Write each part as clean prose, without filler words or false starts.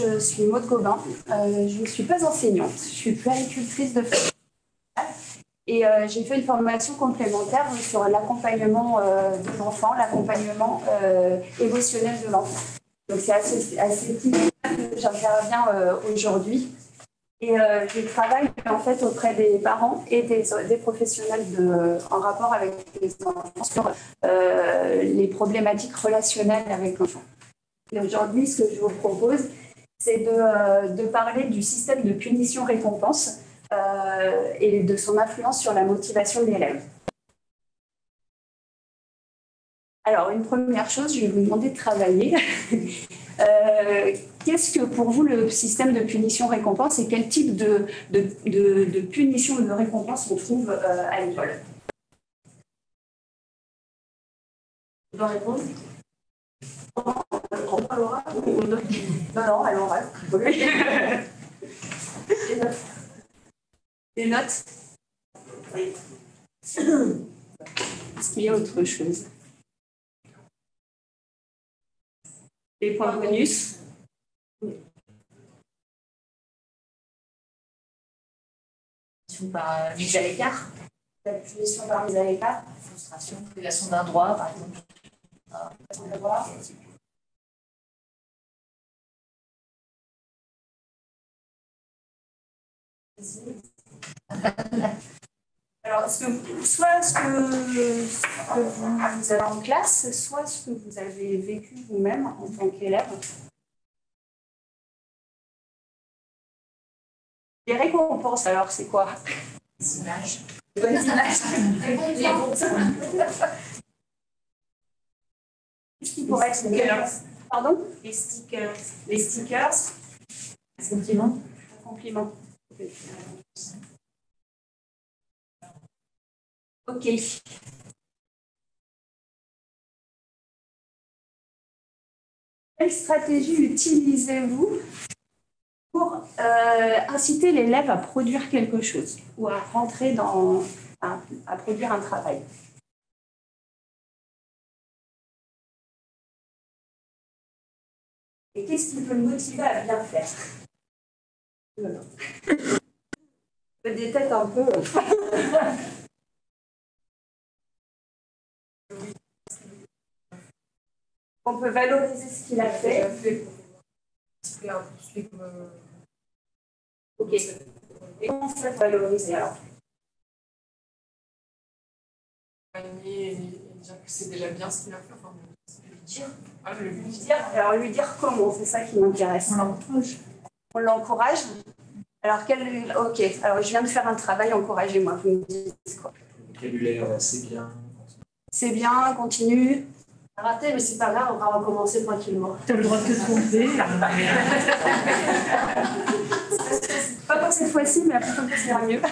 je suis Maude Gobin. Je ne suis pas enseignante, je suis puéricultrice de famille. Et j'ai fait une formation complémentaire sur l'accompagnement de l'enfant, l'accompagnement émotionnel de l'enfant. Donc c'est assez typique que j'interviens aujourd'hui. Et je travaille en fait auprès des parents et des professionnels en rapport avec les enfants sur les problématiques relationnelles avec l'enfant. Et aujourd'hui, ce que je vous propose, c'est de parler du système de punition-récompense et de son influence sur la motivation de l'élève. Alors, une première chose, je vais vous demander de travailler. Qu'est-ce que pour vous le système de punition-récompense et quel type de punition ou de récompense on trouve à l'école? Tu dois répondre? Non, à l'oral. Des notes? Oui. Est-ce qu'il y a autre chose? Des points bonus? Par mise à l'écart. La punition par mise à l'écart? Frustration, privation d'un droit, par exemple. Alors, soit ce que vous avez en classe, soit ce que vous avez vécu vous-même en tant qu'élève. Les récompenses, alors, c'est quoi? Les images. Les bonnes images. Qu'est-ce qui pourrait être Pardon? Les stickers. Les stickers. Les compliments. Compliments. Ok. Quelle stratégie utilisez-vous pour inciter l'élève à produire quelque chose ou à rentrer à produire un travail? Et qu'est-ce qui peut le motiver à bien faire? Des têtes un peu. On peut valoriser ce qu'il a fait. Ok. Et comment ça se valoriser alors? Et dire que c'est déjà bien ce qu'il a fait. Enfin, lui dire. Ah, lui dire. Alors lui dire comment, c'est ça qui m'intéresse. On l'encourage. On l'encourage. Alors ok. Alors je viens de faire un travail, encouragez-moi. Vous me dites quoi? Vocabulaire, c'est bien. C'est bien, continue. Raté, mais c'est pas grave, on va recommencer tranquillement. Tu as le droit de te tromper. Pas pour cette fois-ci, mais la prochaine fois, ça ira mieux.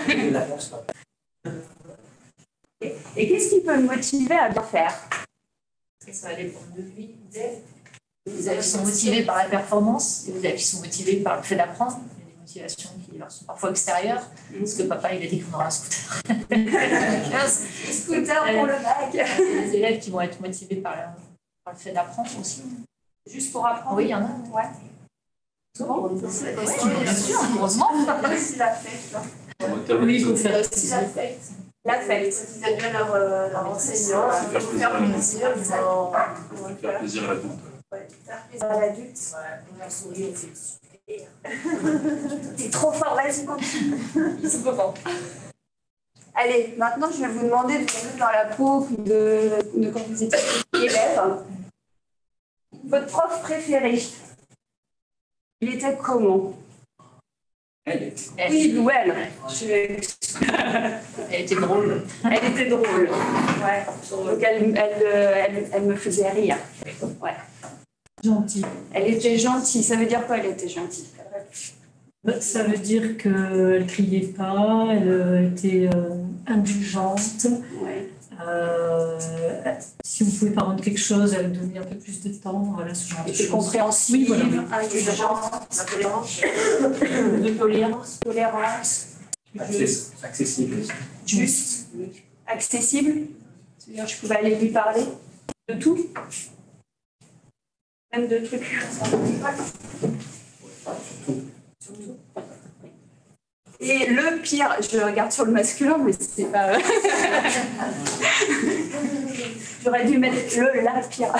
Et qu'est-ce qui peut me motiver à bien faire? Ça va dépendre de lui, d'elle. Vous avez qui sont motivés par la performance, et vous avez qui sont motivés par le fait d'apprendre. Il y a des motivations qui leur sont parfois extérieures, parce que papa il a dit qu'on aura un scooter. 15 scooters pour le bac. Il y a des élèves qui vont être motivés par le fait d'apprendre aussi. Juste pour apprendre? Oui, il y en a. Ouais. Souvent. Oui, bien sûr, heureusement. C'est la fête. Oui, il faut faire aussi la fête. La fête. Ils aiment bien leur enseignant, ils vont faire plaisir, ils vont Faire plaisir à l'adulte. Ouais, faire plaisir à l'adulte. on a souri, on fait super. T'es trop fort, vas-y, continue. C'est bon. Allez, maintenant je vais vous demander de vous mettre dans la peau de quand vous étiez élève. Votre prof préféré, il était comment? Elle. Oui, ou elle. Elle était drôle. Elle était drôle. Ouais. Donc elle me faisait rire. Ouais. Gentille. Elle était gentille. Ça veut dire quoi, elle était gentille? Ça veut dire qu'elle ne criait pas, elle était indulgente. Ouais. Si vous ne pouvez pas rendre quelque chose, elle donnait un peu plus de temps. Voilà, ce genre de choses. Compréhensible, Oui, voilà. indulgente, La tolérance. de tolérance, Accessible. juste, accessible. C'est-à-dire que je pouvais aller lui parler de tout. Même de trucs. Et le pire, je regarde sur le masculin, mais c'est pas. J'aurais dû mettre la pire.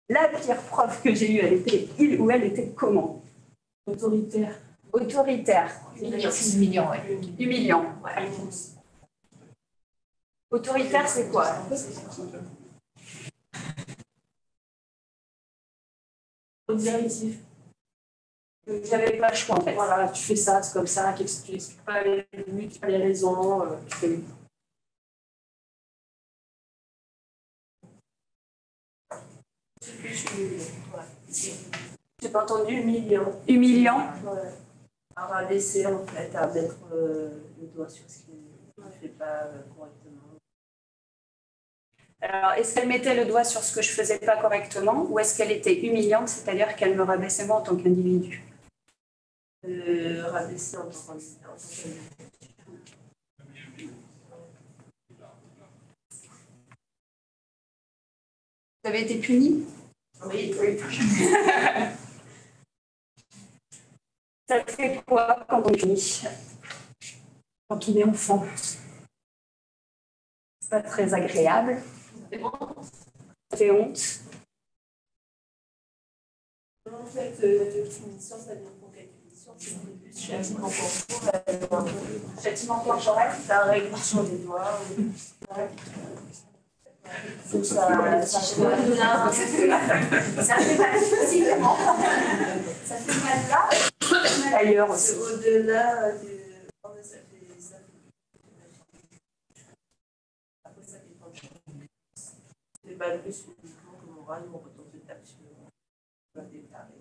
La pire prof que j'ai eue, il ou elle était comment? Autoritaire. Autoritaire. Humiliant, ouais. Humiliant. Ouais. Autoritaire, c'est quoi? Directif. J'avais pas le choix en fait. Voilà, tu fais ça, c'est comme ça, tu n'expliques pas les buts, pas les raisons. Tu fais... J'ai pas entendu humiliant. Humiliant. Ouais. À rabaisser en fait, à mettre le doigt sur ce qu'il ne fait pas correctement. Alors, est-ce qu'elle mettait le doigt sur ce que je faisais pas correctement ou est-ce qu'elle était humiliante, c'est-à-dire qu'elle me rabaissait moi en tant qu'individu? Rabaisser en tant qu'individu. Vous avez été puni? Oui. Ça fait quoi quand on est puni? Quand on est enfant? C'est pas très agréable. Ça fait honte. En fait, punition, ça vient pour quelle punition? C'est plus châtiment corporel. Châtiment corporel? Ça règle sur les doigts. Faut que ça fait mal. Ça fait mal physiquement. Ça fait mal là. D'ailleurs, C'est au-delà de. Après, ça fait quand je c'est pas plus physiquement que moralement quand on te tape sur le détail.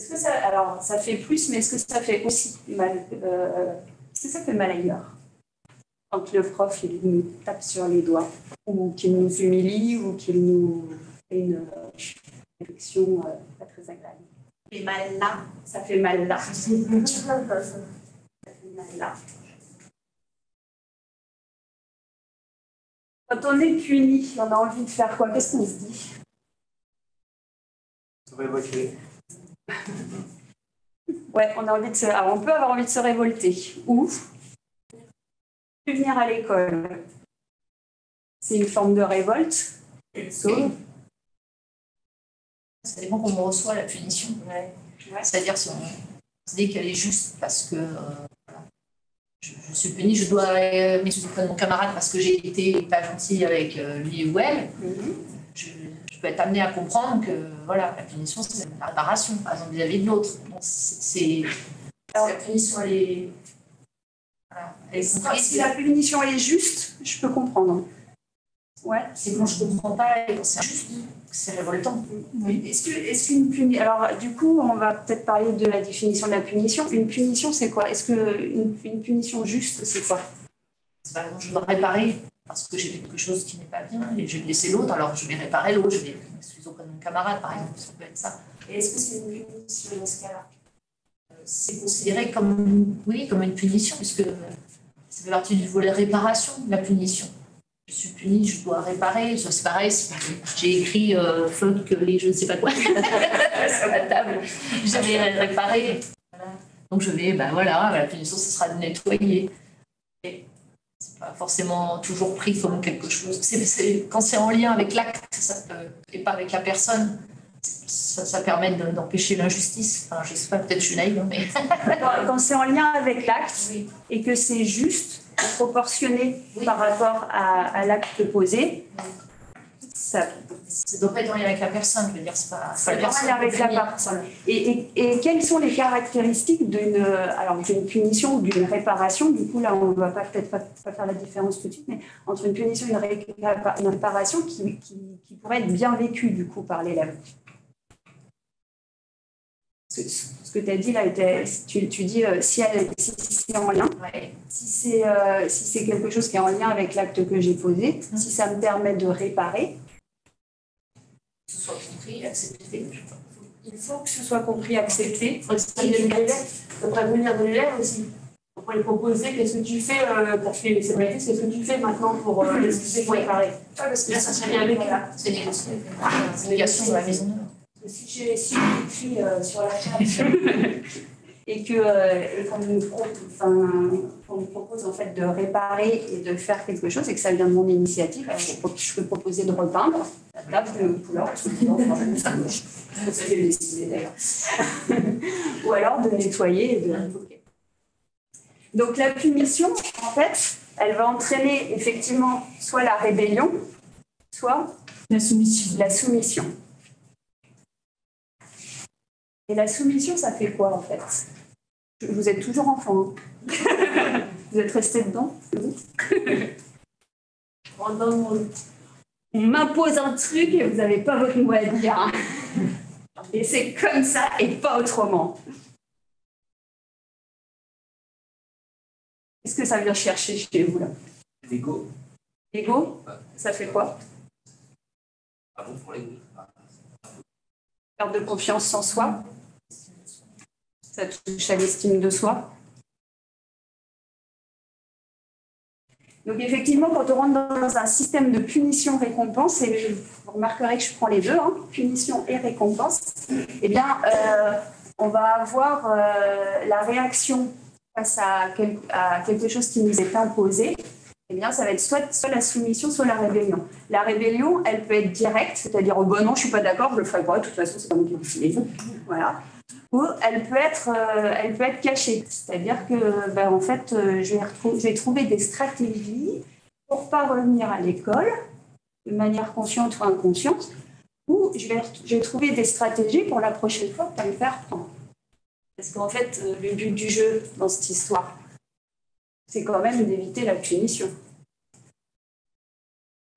est-ce que ça, alors, ça fait plus, mais est-ce que ça fait aussi mal? Est-ce que ça fait mal ailleurs? Quand le prof il nous tape sur les doigts, ou qu'il nous humilie, ou qu'il nous fait une réflexion pas très agréable. Ça fait mal là. Ça fait mal là. Ça fait mal là. Quand on est puni, on a envie de faire quoi? Qu'est-ce qu'on se dit? Se révolter. Ouais, on a envie de se... Alors, on peut avoir envie de se révolter. Ou plus venir à l'école. C'est une forme de révolte. Ça dépend comment on reçoit la punition. Ouais. C'est-à-dire si on se dit qu'elle est juste parce que voilà, je suis punie, je dois m'excuser auprès de mon camarade parce que j'ai été pas gentille avec lui ou elle. Je peux être amenée à comprendre que voilà, la punition, c'est la réparation, par exemple, vis-à-vis de l'autre. Alors, la punition, elle est... Voilà, elle est comprise. Si la punition est juste, je peux comprendre. Ouais. C'est quand je ne comprends pas et quand c'est injuste, c'est révoltant. Oui. Est-ce qu'une punition... Alors, du coup, on va peut-être parler de la définition de la punition. Une punition, c'est quoi? Est-ce qu'une punition juste, c'est quoi? Par exemple, je dois réparer parce que j'ai fait quelque chose qui n'est pas bien et je vais laisser l'autre, alors je vais réparer l'autre, je vais m'excuser auprès de mon camarade, par exemple, ça peut être ça. Et est-ce que c'est une punition dans ce cas-là? C'est considéré comme, comme une punition, puisque ça fait partie du volet réparation, la punition. Je suis punie, je dois réparer. C'est pareil, j'ai écrit fuck les je ne sais pas quoi sur la table. J'avais réparé. Voilà. Donc je vais, la punition, ce sera de nettoyer. Et c'est pas forcément toujours pris comme quelque chose. Quand c'est en lien avec l'acte et pas avec la personne, ça permet d'empêcher l'injustice. Enfin, je sais pas, peut-être je suis naïve, mais... Quand c'est en lien avec l'acte et que c'est juste, proportionné par rapport à l'acte posé, ça doit pas être en lien avec la personne, je veux dire, c'est pas la personne. Avec la personne. Et quelles sont les caractéristiques d'une punition ou d'une réparation? Du coup, là, on ne va peut-être pas faire la différence tout de suite, mais entre une punition et une réparation qui pourrait être bien vécue, du coup, par l'élève. Ce que tu as dit là, tu dis si c'est en lien, si c'est quelque chose qui est en lien avec l'acte que j'ai posé, si ça me permet de réparer. Que ce soit compris, accepté. Il faut que ce soit compris, accepté. Il faut que ça vienne de l'élève. Ça devrait venir de l'élève aussi. On pourrait lui proposer qu'est-ce que tu fais pour faire les sécurités, qu'est-ce que tu fais maintenant pour l'excuser, pour réparer. Parce que là, ça serait bien vécu. C'est une négation de la maison. Si j'écris sur la chat et qu'on me propose en fait de réparer et de faire quelque chose et que ça vient de mon initiative, alors je peux proposer de repeindre la table de couleur, ça j'ai décidé d'ailleurs. Ou alors de nettoyer et de révoquer. Donc la punition, en fait, elle va entraîner effectivement soit la rébellion, soit La soumission. la soumission. Et la soumission, ça fait quoi en fait? Vous êtes toujours enfant. Hein. Vous êtes resté dedans. On m'impose un truc et vous n'avez pas votre mot à dire. Hein. Et c'est comme ça et pas autrement. Qu'est-ce que ça vient chercher chez vous là? L'ego. L'ego, ça fait quoi? Ah bon, pour l'ego. Perte de confiance en soi. Ça touche à l'estime de soi. Donc effectivement, quand on rentre dans un système de punition-récompense, et vous remarquerez que je prends les deux, hein, punition et récompense, eh bien, on va avoir la réaction face à quelque chose qui nous est imposé. Eh bien, ça va être soit la soumission, soit la rébellion. La rébellion, elle peut être directe, c'est-à-dire oh ben non, je suis pas d'accord, je le ferai pas. De toute façon, c'est pas moi qui décide. Voilà. Ou elle peut être cachée, c'est-à-dire que en fait, je vais trouver des stratégies pour pas revenir à l'école de manière consciente ou inconsciente, ou je vais trouver des stratégies pour la prochaine fois pour pas me faire prendre. Parce qu'en fait, le but du jeu dans cette histoire, c'est quand même d'éviter la punition.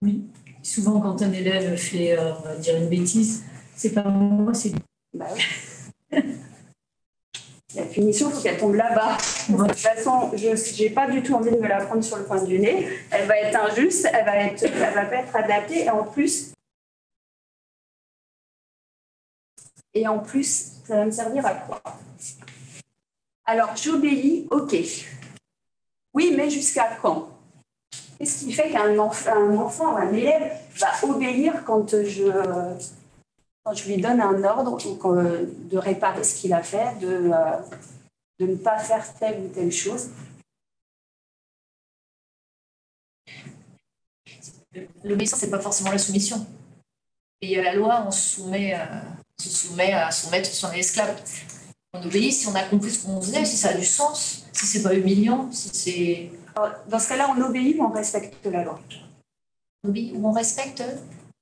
Oui. Souvent, quand un élève fait, on va dire, une bêtise, c'est pas moi, c'est lui. Bah oui. La punition, il faut qu'elle tombe là-bas. De toute façon, je n'ai pas du tout envie de me la prendre sur le coin du nez. Elle va être injuste, elle va pas être adaptée. Et en plus, ça va me servir à quoi? Alors, j'obéis, ok. Oui, mais jusqu'à quand? Qu'est-ce qui fait qu'un enfant ou un élève va obéir quand je lui donne un ordre de réparer ce qu'il a fait, de ne pas faire telle ou telle chose? L'obéissance, c'est pas forcément la soumission. Et à la loi, on se soumet à son maître, son esclave. On obéit si on a compris ce qu'on faisait, si ça a du sens, si c'est pas humiliant, si c'est... Alors, dans ce cas-là, on obéit ou on respecte la loi? On obéit ou on respecte?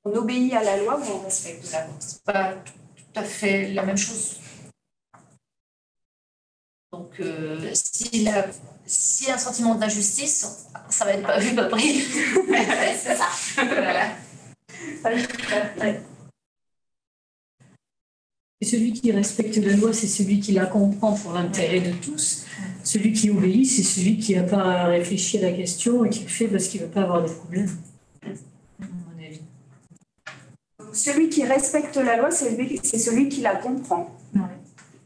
On obéit à la loi ou on respecte la loi? C'est pas tout à fait la même chose. Donc, si un sentiment d'injustice, ça va être pas vu, pas pris. C'est ça. Voilà. Et celui qui respecte la loi, c'est celui qui la comprend pour l'intérêt de tous. Celui qui obéit, c'est celui qui n'a pas réfléchi à la question et qui le fait parce qu'il ne veut pas avoir de problème, à mon avis. Celui qui respecte la loi, c'est celui qui la comprend. Ouais.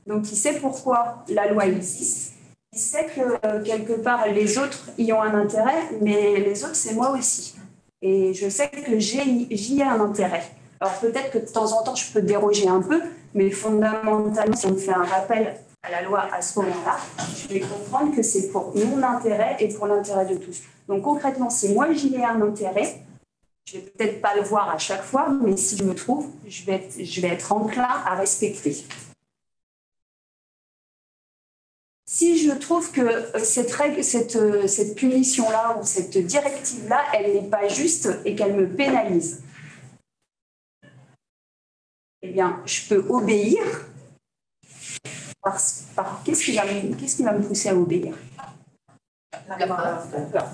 Donc, il sait pourquoi la loi existe. Il sait que, quelque part, les autres y ont un intérêt, mais les autres, c'est moi aussi. Et je sais que j'y ai un intérêt. Alors, peut-être que de temps en temps, je peux déroger un peu, mais fondamentalement, si on me fait un rappel à la loi à ce moment-là, je vais comprendre que c'est pour mon intérêt et pour l'intérêt de tous. Donc, concrètement, si moi, j'y ai un intérêt, je ne vais peut-être pas le voir à chaque fois, mais si je me trouve, je vais être enclin à respecter. Si je trouve que cette punition-là ou cette directive-là, elle n'est pas juste et qu'elle me pénalise, eh bien, je peux obéir. Qu'est-ce qui va me pousser à obéir? La peur.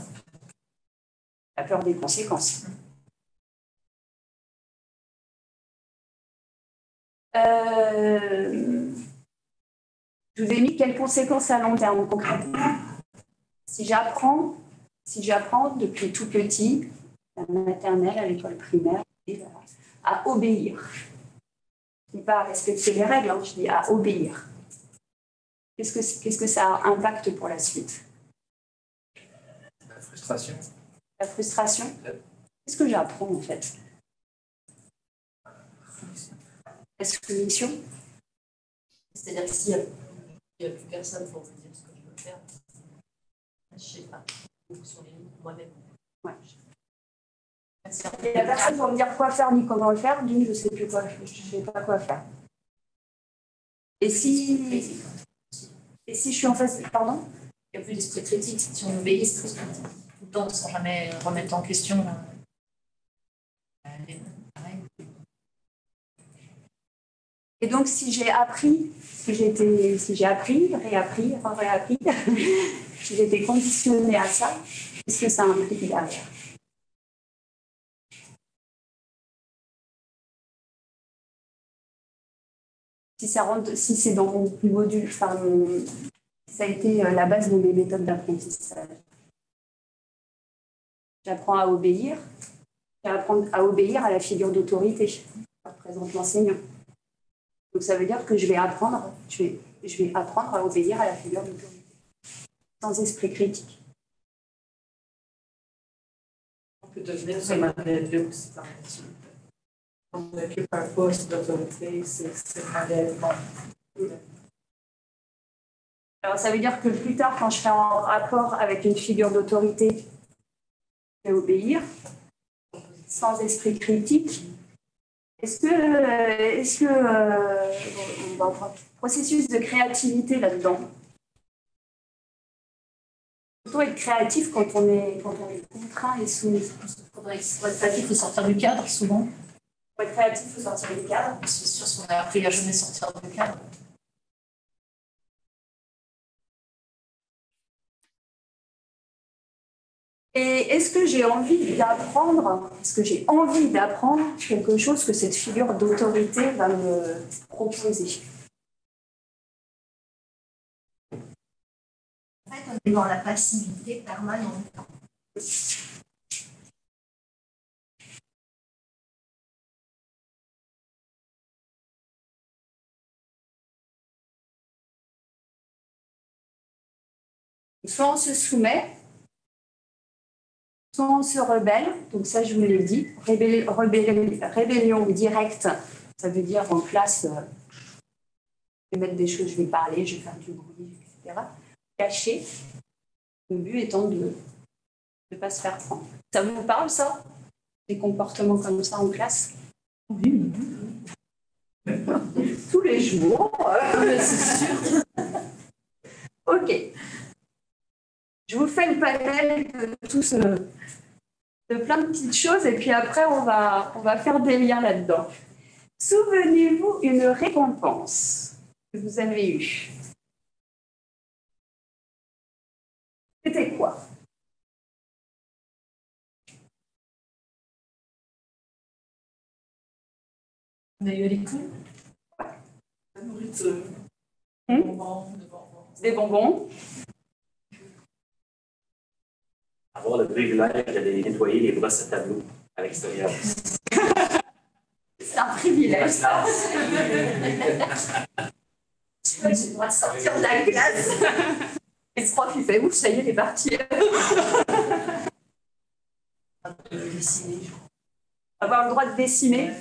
La peur des conséquences. Je vous ai mis quelles conséquences à long terme concrètement. Si j'apprends depuis tout petit, à la maternelle, à l'école primaire, à obéir. Je ne dis pas à respecter les règles, je dis à obéir. Qu'est-ce que ça impacte pour la suite? La frustration. La frustration. Qu'est-ce que j'apprends en fait? la soumission. C'est-à-dire que s'il n'y a plus personne pour me dire ce que je veux faire, je ne sais pas. Sur les lignes, moi-même. Ouais. Et la personne pour me dire quoi faire ni comment le faire, d'une, je ne sais plus quoi, je ne sais pas quoi faire. Et si je suis en face, pardon? Il n'y a plus d'esprit critique. Si on obéit tout le temps sans jamais remettre en question les règles. Et donc, si j'ai appris, réappris, si j'étais conditionnée à ça, qu'est-ce que ça implique derrière? Si c'est dans mon module, ça a été la base de mes méthodes d'apprentissage. J'apprends à obéir, à obéir à la figure d'autorité que représente l'enseignant. Donc ça veut dire que je vais apprendre à obéir à la figure d'autorité, sans esprit critique. On peut devenir ce modèle-là aussi dans la suite. On occupe un poste d'autorité, c'est le modèle bon. Alors ça veut dire que plus tard, quand je serai en rapport avec une figure d'autorité, je vais obéir, sans esprit critique. Est-ce que on va avoir un processus de créativité là-dedans? Plutôt être créatif quand on est contraint et soumis. Pour être créatif, il faut sortir du cadre, souvent. Pour être créatif, il faut sortir du cadre. C'est sûr, si on a appris à jamais sortir du cadre. Et est-ce que j'ai envie d'apprendre quelque chose que cette figure d'autorité va me proposer? En fait, on est dans la passivité permanente. Soit on se soumet, soit on se rebelle. Donc ça, je vous l'ai dit. Rébellion directe, ça veut dire en classe, je vais mettre des choses, je vais parler, je vais faire du bruit, etc. Caché, le but étant de ne pas se faire prendre. Ça vous parle, ça? Des comportements comme ça en classe? Oui. Tous les jours, c'est sûr. Ok. Je vous fais le panel de plein de petites choses et puis après, on va faire des liens là-dedans. Souvenez-vous une récompense que vous avez eue. C'était quoi? On a eu à l'école. La nourriture, Des bonbons. Des bonbons. Avoir le privilège d'aller nettoyer les brosses à tableau à l'extérieur. C'est un privilège, ça. J'ai le droit de sortir de la classe. Et le prof, il fait ouf, ça y est, il est parti. Avoir le droit de dessiner.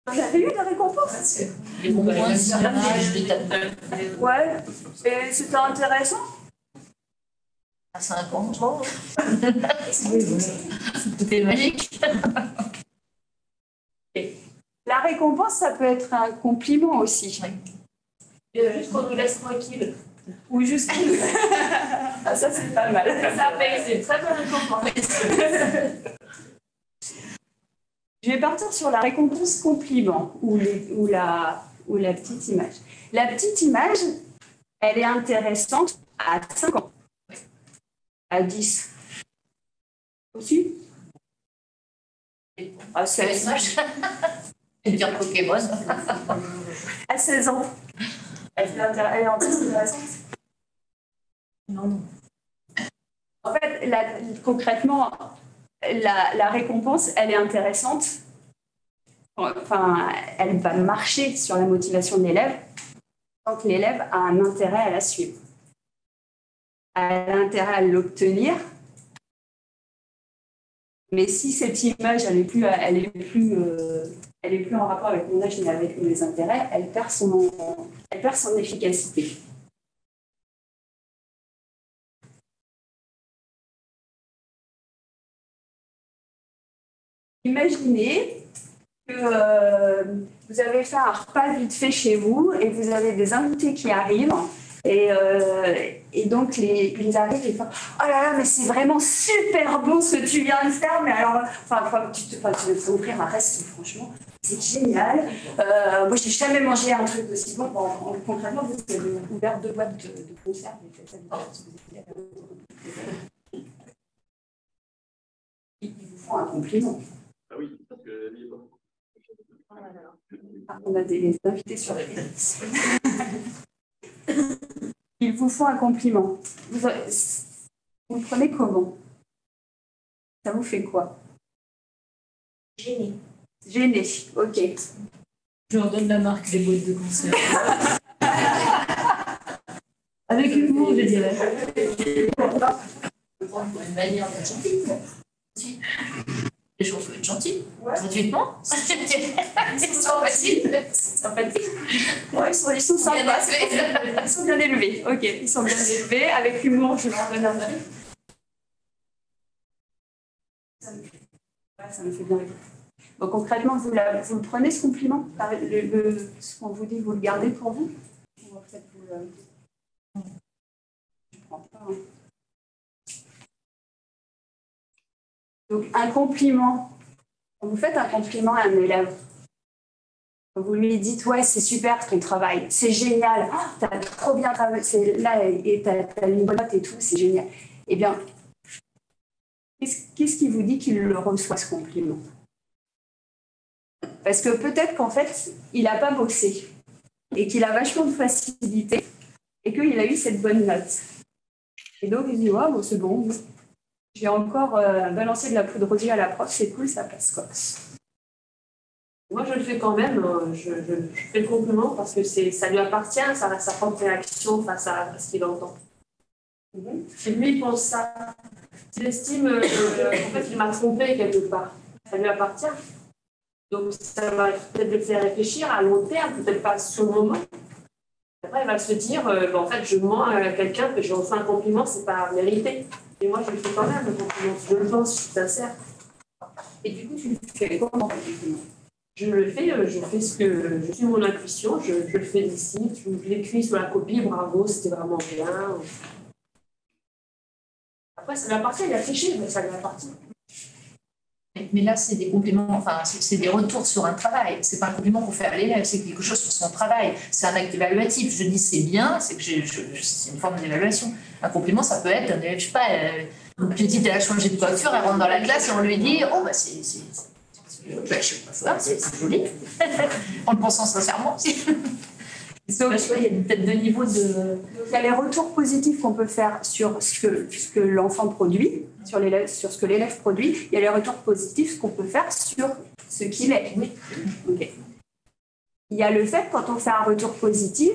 Vous avez eu des récompenses? Les bonbons, les tableaux. Ouais. Et c'était intéressant? À 5 ans, je crois. C'était magique. La récompense, ça peut être un compliment aussi. Juste qu'on nous laisse tranquille. Ou juste... Ah, ça, c'est pas mal. Ça paye, c'est très bonne récompense. Je vais partir sur la récompense compliment ou la petite image. La petite image, elle est intéressante à 5 ans. À 10. Aussi? À 16. Je vais dire Pokémon. À 16 ans. Elle est intéressante. Non. En fait, concrètement, la récompense, elle est intéressante. Enfin, elle va marcher sur la motivation de l'élève tant que l'élève a un intérêt à la suivre. Elle a intérêt à l'obtenir Mais si cette image, elle est plus en rapport avec mon âge, mais avec mes intérêts, elle perd son efficacité. Imaginez que vous avez fait un repas vite fait chez vous et vous avez des invités qui arrivent et donc ils arrivent et font « Oh là là, mais c'est vraiment super bon ce que tu viens de faire, mais alors, tu veux t'ouvrir un resto, franchement, c'est génial. Moi, j'ai jamais mangé un truc aussi bon. Concrètement, vous avez ouvert 2 boîtes de conserve et fait ça. Ils vous font un compliment. Ah oui, parce que on a des invités sur les listes. Ils vous font un compliment. Vous le prenez comment? Ça vous fait quoi? Gêné. Gêné, ok. Je leur donne la marque des boîtes de conserve. Avec humour, je dirais. Une manière d'être gentil. Les gens peuvent être gentils, gratuitement. C'est facile, c'est sympathique. Ouais, ils sont sympas. Ils sont bien élevés. Ok, ils sont bien élevés. Avec humour, je leur donne un avis. Ça me fait bien rire. Donc concrètement, vous le prenez ce compliment, ce qu'on vous dit, vous le gardez pour vous? Ou en fait, vous le... Je ne prends pas. Hein. Donc, un compliment. Quand vous faites un compliment à un élève, quand vous lui dites « Ouais, c'est super ton travail, c'est génial, oh, tu as trop bien travaillé, là, et tu as une bonne note et tout, c'est génial. » Eh bien, qu'est-ce qui vous dit qu'il le reçoit, ce compliment? Parce que peut-être qu'en fait, il n'a pas bossé et qu'il a vachement de facilité et qu'il a eu cette bonne note. Et donc, il dit « Ouais, bon, c'est bon. » J'ai encore balancé de la poudre aux yeux à la prof, c'est cool, ça passe quoi. Moi, je le fais quand même. Je fais le compliment parce que ça lui appartient, ça a sa propre réaction face à ce qu'il entend. Si lui, il pense ça, s'il estime qu'en fait, il m'a trompé quelque part, ça lui appartient. Donc, ça va peut-être le faire réfléchir à long terme, peut-être pas sur le moment. Après, il va se dire, en fait, je mens à quelqu'un que je reçois un compliment, c'est pas mérité. Et moi, je le fais quand même, le compliment. Je le pense, je suis sincère. Et du coup, tu le fais comment? Je le fais, je fais ce que je suis mon intuition, je le fais d'ici, je l'écris sur la copie, bravo, c'était vraiment bien. Après, ça lui appartient, il a triché, mais ça lui appartient. Mais là, c'est des compliments, enfin, c'est des retours sur un travail. C'est pas un compliment qu'on fait à l'élève, c'est quelque chose sur son travail. C'est un acte évaluatif. Je dis c'est bien, c'est que c'est une forme d'évaluation. Un compliment, ça peut être un élève, je sais pas, une petite, elle a changé de coiffure, elle rentre dans la classe et on lui dit, oh, bah, c'est joli. En le pensant sincèrement aussi. Donc, il y a peut-être 2 niveaux de. Il y a les retours positifs qu'on peut faire sur ce que l'enfant produit, sur ce que l'élève produit. Il y a les retours positifs qu'on peut faire sur ce qu'il est. Oui. Okay. Il y a le fait, quand on fait un retour positif,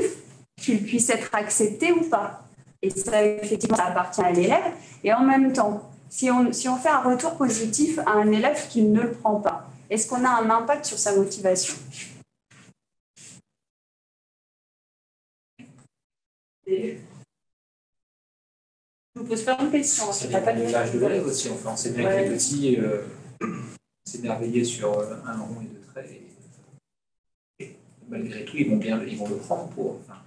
qu'il puisse être accepté ou pas. Et ça, effectivement, ça appartient à l'élève. Et en même temps, si on fait un retour positif à un élève qui ne le prend pas, est-ce qu'on a un impact sur sa motivation? Je vous pose pas une question. Ça dépend de l'âge de l'élève aussi. Enfin, on sait bien que les petits s'émerveiller sur un rond et 2 traits. Et malgré tout, ils vont le prendre pour. Enfin,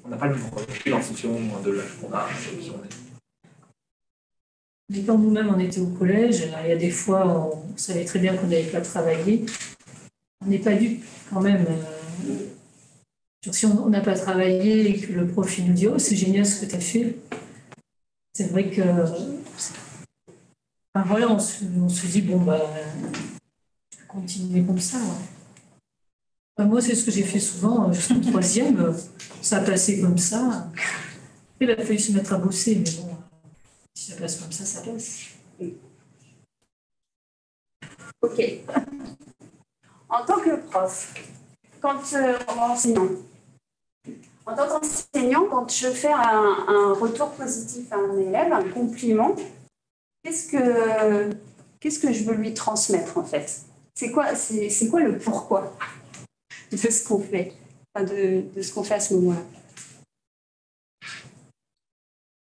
on n'a pas le même recul en fonction de l'âge qu'on a, de qui on est. Mais quand nous-mêmes on était au collège, alors, il y a des fois on savait très bien qu'on n'avait pas travaillé. On n'est pas dupe quand même. Si on n'a pas travaillé et que le prof il nous dit « Oh, c'est génial ce que tu as fait », c'est vrai que... Enfin, voilà, on se dit « Bon, bah, je vais continuer comme ça. Ouais. » Enfin, moi, c'est ce que j'ai fait souvent jusqu'au 3e. Ça a passé comme ça. Il a fallu se mettre à bosser, mais bon, si ça passe comme ça passe. Ok. En tant que prof, en tant qu'enseignant, quand je fais un retour positif à un élève, un compliment, qu'est-ce qu'est-ce que je veux lui transmettre en fait? C'est quoi le pourquoi de ce qu'on fait, enfin de ce qu'on fait à ce moment-là?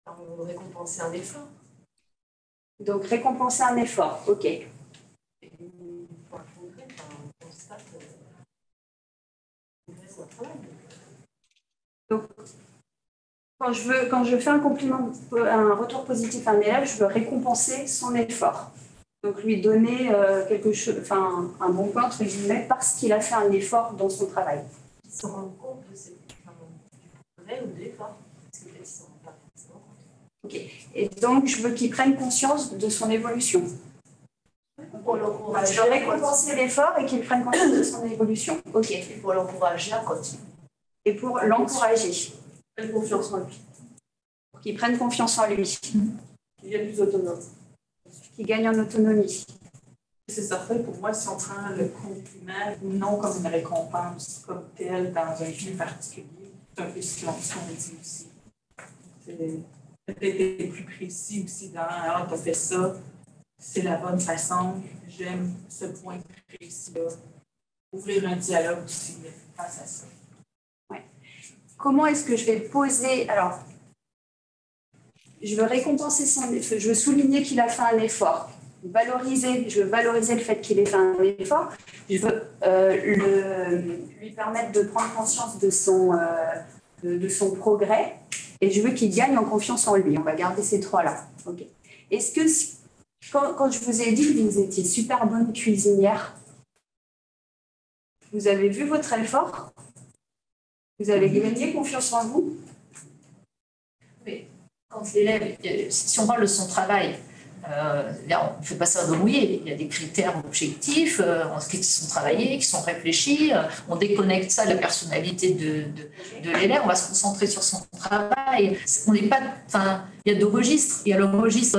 On récompenser un effort. Donc récompenser un effort, ok. Et pour un progrès, on constate progrès au travail. Donc quand je fais un compliment, un retour positif à un élève, je veux récompenser son effort. Donc lui donner quelque chose, enfin un bon point entre guillemets parce qu'il a fait un effort dans son travail. Ils se rendent compte de du progrès ou de l'effort. Parce que peut-être ils ne s'en rendent pas forcément compte. Ok. Et donc je veux qu'il prenne conscience de son évolution. Pour l'encourager. Je veux récompenser l'effort et qu'il prenne conscience de son évolution. Ok. Et pour l'encourager à continuer. Et pour l'encourager. Prenne confiance en lui. Pour qu'il prenne confiance en lui. Qu'il y a plus autonome. Qu'il gagne en autonomie. C'est certain, pour moi, si on prend le compliment ou non comme une récompense, comme telle, dans un jeu particulier, c'est un peu ce qu'on dit aussi. C'est peut-être être plus précis aussi dans « Ah, t'as fait ça, c'est la bonne façon, j'aime ce point précis-là ». Ouvrir un dialogue aussi face à ça. Ouais. Comment est-ce que je vais poser... Alors, je veux récompenser son effort, je veux souligner qu'il a fait un effort. Je veux valoriser le fait qu'il ait fait un effort. Je veux lui permettre de prendre conscience de son progrès. Et je veux qu'il gagne en confiance en lui. On va garder ces trois-là. Okay. Est-ce que, quand je vous ai dit que vous étiez super bonne cuisinière, vous avez vu votre effort? Vous avez gagné confiance en vous? Oui. Quand l'élève, si on parle de son travail, là, on ne fait pas ça de mouiller. Il y a des critères objectifs qui sont travaillés, qui sont réfléchis. On déconnecte ça de la personnalité de l'élève. On va se concentrer sur son travail. On n'est pas, enfin, il y a deux registres. Il y a le registre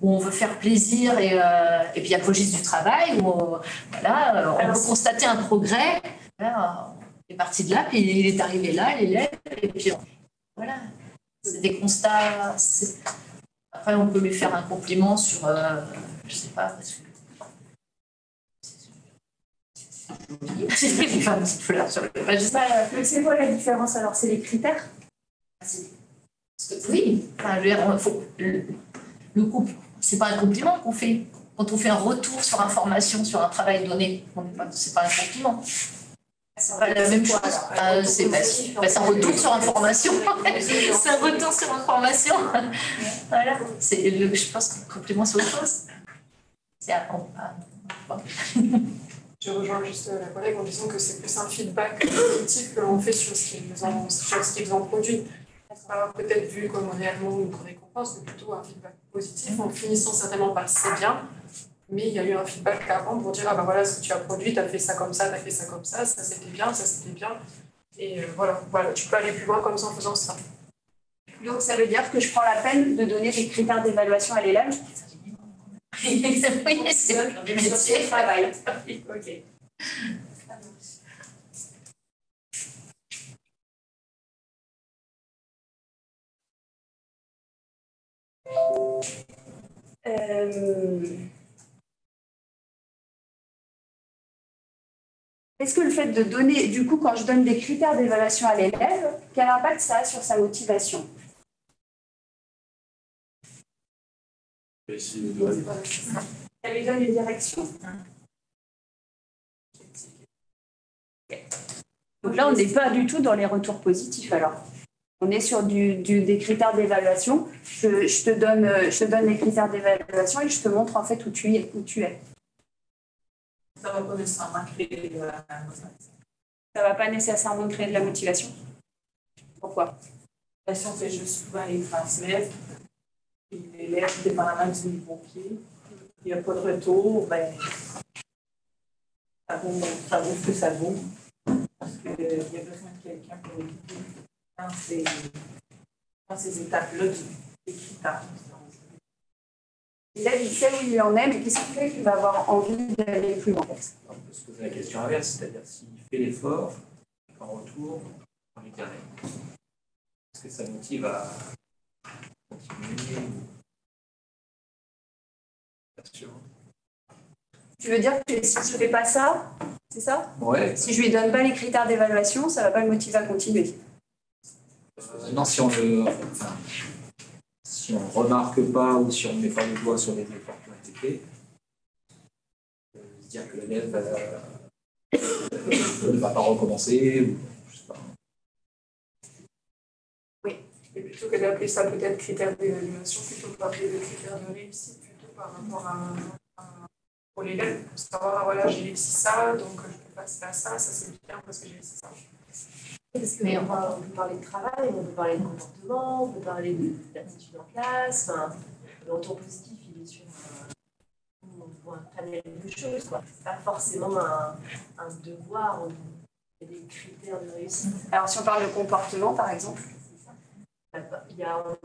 où on veut faire plaisir et puis il y a le registre du travail où on peut constater un progrès. Là, on est parti de là, puis il est arrivé là, l'élève, et puis voilà. C'est des constats. Après, on peut lui faire un compliment sur, je sais pas, parce que c'est joli. Il fait une petite fleur sur le. Je sais pas, c'est quoi la différence alors? C'est les critères? Oui, enfin, le couple, c'est pas un compliment qu'on fait. Quand on fait un retour sur information sur un travail donné, c'est pas un compliment. C'est pas la même chose. C'est un retour sur information. C'est un retour sur information. Voilà. Je pense que le compliment, c'est autre chose. Je rejoins juste la collègue en disant que c'est plus un feedback positif que l'on fait sur ce qu'ils ont produit. C'est pas peut-être vu comme réellement une récompense, mais plutôt un feedback positif en finissant certainement par c'est bien. Mais il y a eu un feedback avant pour dire, ah ben voilà ce que tu as produit, tu as fait ça comme ça, tu as fait ça comme ça c'était bien, ça c'était bien. Et voilà, tu peux aller plus loin comme ça en faisant ça. Donc ça veut dire que je prends la peine de donner des critères d'évaluation à l'élève? Oui, c'est du métier. Travail. Ok. Est-ce que le fait de donner, du coup, quand je donne des critères d'évaluation à l'élève, quel impact ça a sur sa motivation? Ça lui donne une direction. Donc là, on n'est pas du tout dans les retours positifs alors. On est sur des critères d'évaluation. Je te donne les critères d'évaluation et je te montre en fait où tu es. Ça ne va pas nécessairement créer de la motivation. Ça ne va pas nécessairement créer de la motivation. Pourquoi? La motivation, c'est juste souvent les transmettre. Puis l'élève, dépendamment du niveau qu'il est, il n'y a pas de retour, ben, ça vaut ce que ça vaut. Parce qu'il y a besoin de quelqu'un pour l'équiper dans ces étapes-là des critères. L'élève, il sait où il en est, mais qu'est-ce qui fait qu'il va avoir envie d'aller plus loin? On peut se poser la question inverse, c'est-à-dire s'il fait l'effort, en retour, on lui dit rien. Est-ce que ça motive à continuer? Pas sûr. Tu veux dire que si je ne fais pas ça, c'est ça? Ouais. Si je ne lui donne pas les critères d'évaluation, ça ne va pas le motiver à continuer. Non, si on remarque pas ou si on ne met pas le doigt sur les efforts qui ont été faits, se dire que l'élève ne va pas recommencer ou je sais pas. Et plutôt que d'appeler ça peut-être critère d'évaluation, plutôt d'appeler le critère de réussite plutôt par rapport pour l'élève, pour savoir, ah, voilà, j'ai réussi ça, donc je peux passer à ça c'est bien parce que j'ai réussi ça. Parce qu'on peut parler de travail, on peut parler de comportement, on peut parler d'attitude en classe. Enfin, le retour positif, il est sur un panel de choses. C'est pas forcément un devoir, il y a des critères de réussite. Alors, si on parle de comportement, par exemple, on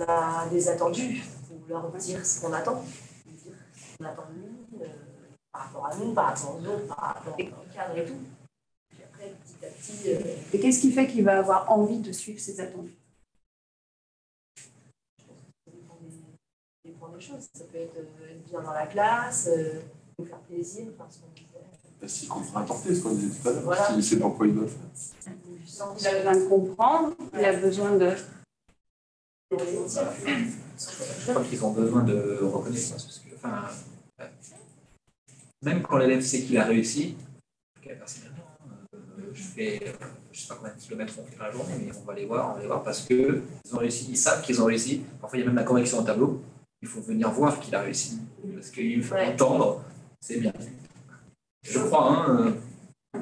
a des attendus, pour leur dire ce qu'on attend, dire ce qu'on attend de nous, par rapport à nous, par rapport aux autres, par rapport au cadre et tout. Puis après, petit à petit. Et qu'est-ce qui fait qu'il va avoir envie de suivre ses attendus? Ça dépend des choses. Ça peut être bien dans la classe, nous faire plaisir, faire ce qu'on disait. S'il comprend apporter ce qu'on disait tout à l'heure, Voilà. s'il sait pourquoi il doit le faire. Il a besoin de comprendre, il a besoin de... Je crois qu'ils ont besoin de reconnaissance. Parce que, enfin, même quand l'élève sait qu'il a réussi, personnellement, je fais, je sais pas combien de kilomètres on fait dans la journée, mais on va les voir parce qu'ils ont réussi, ils savent qu'ils ont réussi. Parfois, il y a même la correction au tableau. Il faut venir voir qu'il a réussi. Parce qu'il faut entendre, c'est bien. Je crois,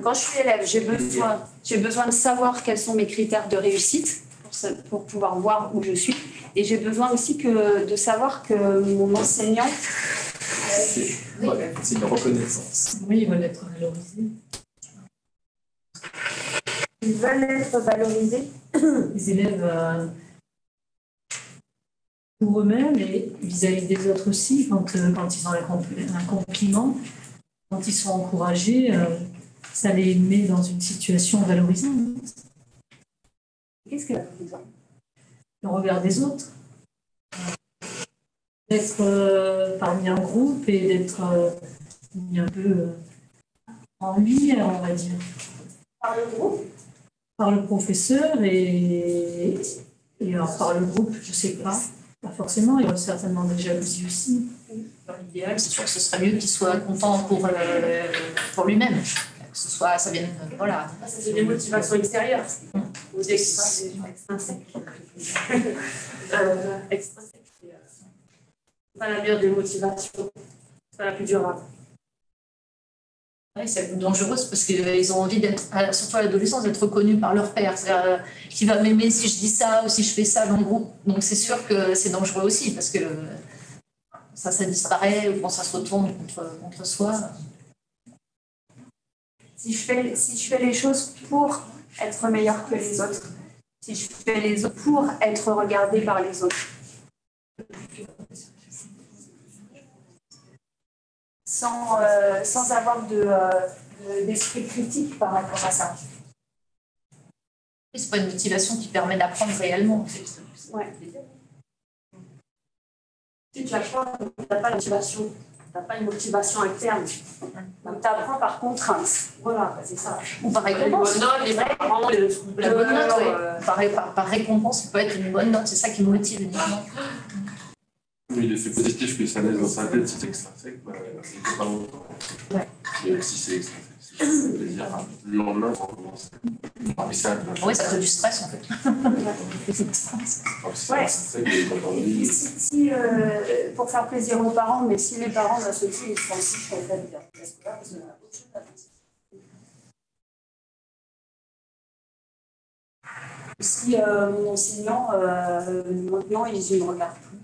Quand je suis élève, j'ai besoin de savoir quels sont mes critères de réussite pour pouvoir voir où je suis. Et j'ai besoin aussi de savoir que mon enseignant... c'est une reconnaissance. Oui, ils veulent être valorisés. Ils veulent être valorisés. Les élèves, pour eux-mêmes et vis-à-vis des autres aussi, quand ils ont un compliment, quand ils sont encouragés, ça les met dans une situation valorisante. Qu'est-ce que valorisant? Le regard des autres. D'être parmi un groupe et d'être mis un peu en lumière, on va dire. Par le groupe? Par le professeur et alors par le groupe, je ne sais pas. Pas forcément, il y a certainement des jalousies aussi. Dans l'idéal, c'est sûr que ce serait mieux qu'il soit content pour lui-même. Que ce soit, ça vienne, voilà. Ça, c'est des motivations extérieures. Ou des extrinsèques. Extrinsèques, c'est pas la meilleure des motivations. C'est pas la plus durable. Oui, c'est dangereux parce qu'ils ont envie d'être, surtout à l'adolescence, d'être reconnus par leur père. C'est-à-dire, qui va m'aimer si je dis ça ou si je fais ça dans le groupe. Donc c'est sûr que c'est dangereux aussi parce que ça disparaît ou quand ça se retourne contre soi. Si je fais les choses pour être meilleure que les autres, si je fais les autres pour être regardée par les autres, sans avoir d'esprit critique par rapport à ça. C'est pas une motivation qui permet d'apprendre réellement. Ouais. Si tu apprends, tu n'as pas la motivation. Tu n'as pas une motivation interne. Donc tu apprends par contrainte. Voilà, c'est ça. Ou par récompense. Les bonnes notes, les parents, la bonne note, oui. Par récompense, ça peut être une bonne note. C'est ça qui motive uniquement. Oui, l'effet positif que ça laisse dans sa tête, si c'est extrinsèque, c'est pas longtemps. Ouais. Même si c'est extrinsèque, si ça fait plaisir, le lendemain, ça recommence. Oui, ça fait du stress en fait. Si, pour faire plaisir aux parents, mais si les parents d'un seul coup, ils se sentent je fais bien. Parce qu'on a autre chose à penser. Si mon enseignant, maintenant, il ne me regarde plus.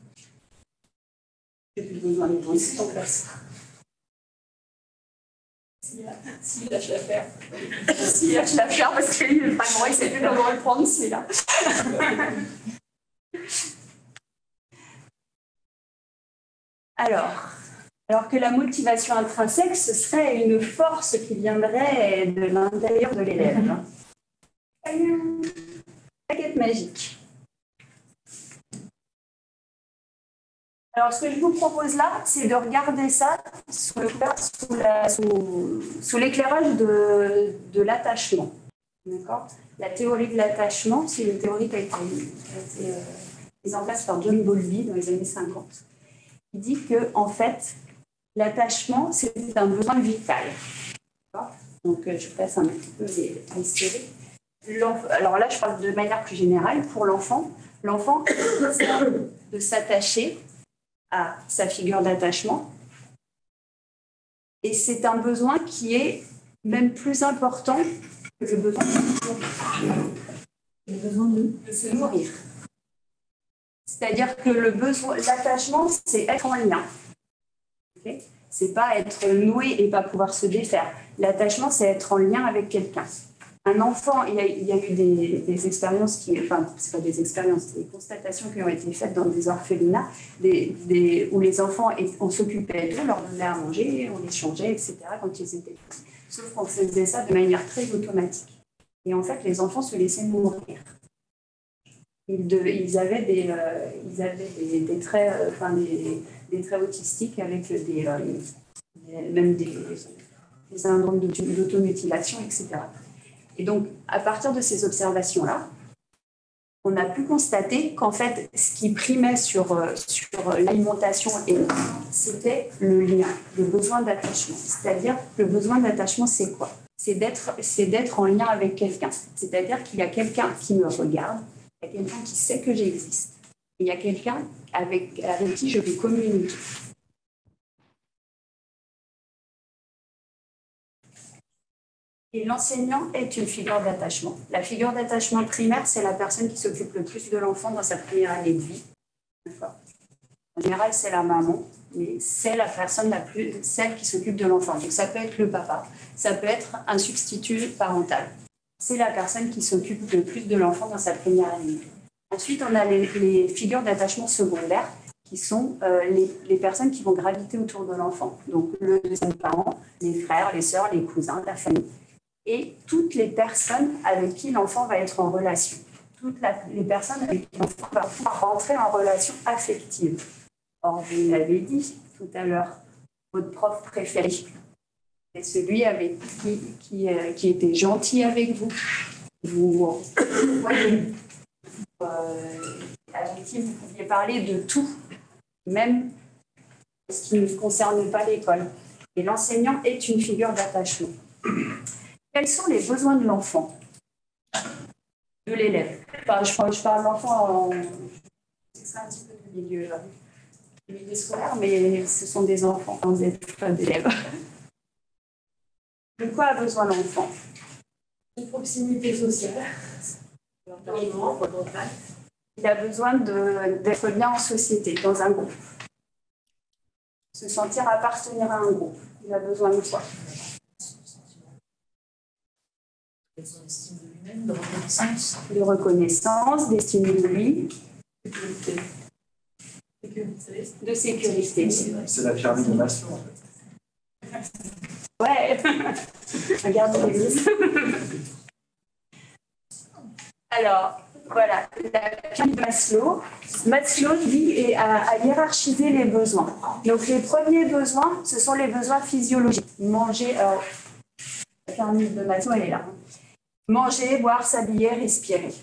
J'ai plus besoin de moi ici en classe. S'il lâche l'affaire. S'il lâche l'affaire parce qu'il vraiment, il ne sait plus comment le prendre, c'est là. Alors que la motivation intrinsèque, ce serait une force qui viendrait de l'intérieur de l'élève. Baguette magique. Alors, ce que je vous propose là, c'est de regarder ça sous l'éclairage de l'attachement. D'accord ? La théorie de l'attachement, c'est une théorie qui a été mise en place par John Bowlby dans les années 50. Il dit que, en fait, l'attachement, c'est un besoin vital. D'accord ? Donc, je passe un petit peu les séries. Alors là, je parle de manière plus générale. Pour l'enfant, l'enfant a besoin de s'attacher à sa figure d'attachement. Et c'est un besoin qui est même plus important que le besoin de se nourrir. C'est-à-dire que l'attachement, c'est être en lien. Okay ? C'est pas être noué et pas pouvoir se défaire. L'attachement, c'est être en lien avec quelqu'un. Un enfant, il y a eu des expériences c'est pas des expériences, des constatations qui ont été faites dans des orphelinats, où les enfants, on s'occupait d'eux, on leur donnait à manger, on les changeait, etc. quand ils étaient petits. Sauf qu'on faisait ça de manière très automatique. Et en fait, les enfants se laissaient mourir. Ils avaient des traits, des traits autistiques avec même des syndromes d'automutilation, etc. Et donc, à partir de ces observations-là, on a pu constater qu'en fait, ce qui primait sur l'alimentation, c'était le lien, le besoin d'attachement. C'est-à-dire, le besoin d'attachement, c'est quoi ? C'est d'être en lien avec quelqu'un. C'est-à-dire qu'il y a quelqu'un qui me regarde, il y a quelqu'un qui sait que j'existe, il y a quelqu'un avec qui je peux communiquer. Et l'enseignant est une figure d'attachement. La figure d'attachement primaire, c'est la personne qui s'occupe le plus de l'enfant dans sa première année de vie. D'accord ? En général, c'est la maman, mais c'est la personne celle qui s'occupe de l'enfant. Donc ça peut être le papa, ça peut être un substitut parental. C'est la personne qui s'occupe le plus de l'enfant dans sa première année de vie. Ensuite, on a les figures d'attachement secondaires, qui sont les personnes qui vont graviter autour de l'enfant. Donc le deuxième parent, les frères, les sœurs, les cousins, la famille. Et toutes les personnes avec qui l'enfant va être en relation. Les personnes avec qui l'enfant va pouvoir rentrer en relation affective. Or, vous l'avez dit tout à l'heure, votre prof préféré, c'est celui avec qui était gentil avec vous. Vous voyez, avec qui vous pouviez parler de tout, même ce qui ne concerne pas l'école. Et l'enseignant est une figure d'attachement. Quels sont les besoins de l'enfant, de l'élève ? Enfin, je parle de l'enfant c'est un petit peu du milieu scolaire, mais ce sont des enfants, des élèves. De quoi a besoin l'enfant ? Une proximité sociale. Il a besoin d'être bien en société, dans un groupe. Se sentir appartenir à un groupe. Il a besoin de quoi ? D'estime de lui-même, de reconnaissance. De reconnaissance, d'estime de lui. De sécurité. C'est la pyramide de Maslow, en fait. Ouais. Regarde l'église. Alors, voilà, la pyramide de Maslow. Maslow, lui, a hiérarchisé les besoins. Donc, les premiers besoins, ce sont les besoins physiologiques. Manger, alors, la pyramide de Maslow, elle est là. Manger, boire, s'habiller, respirer.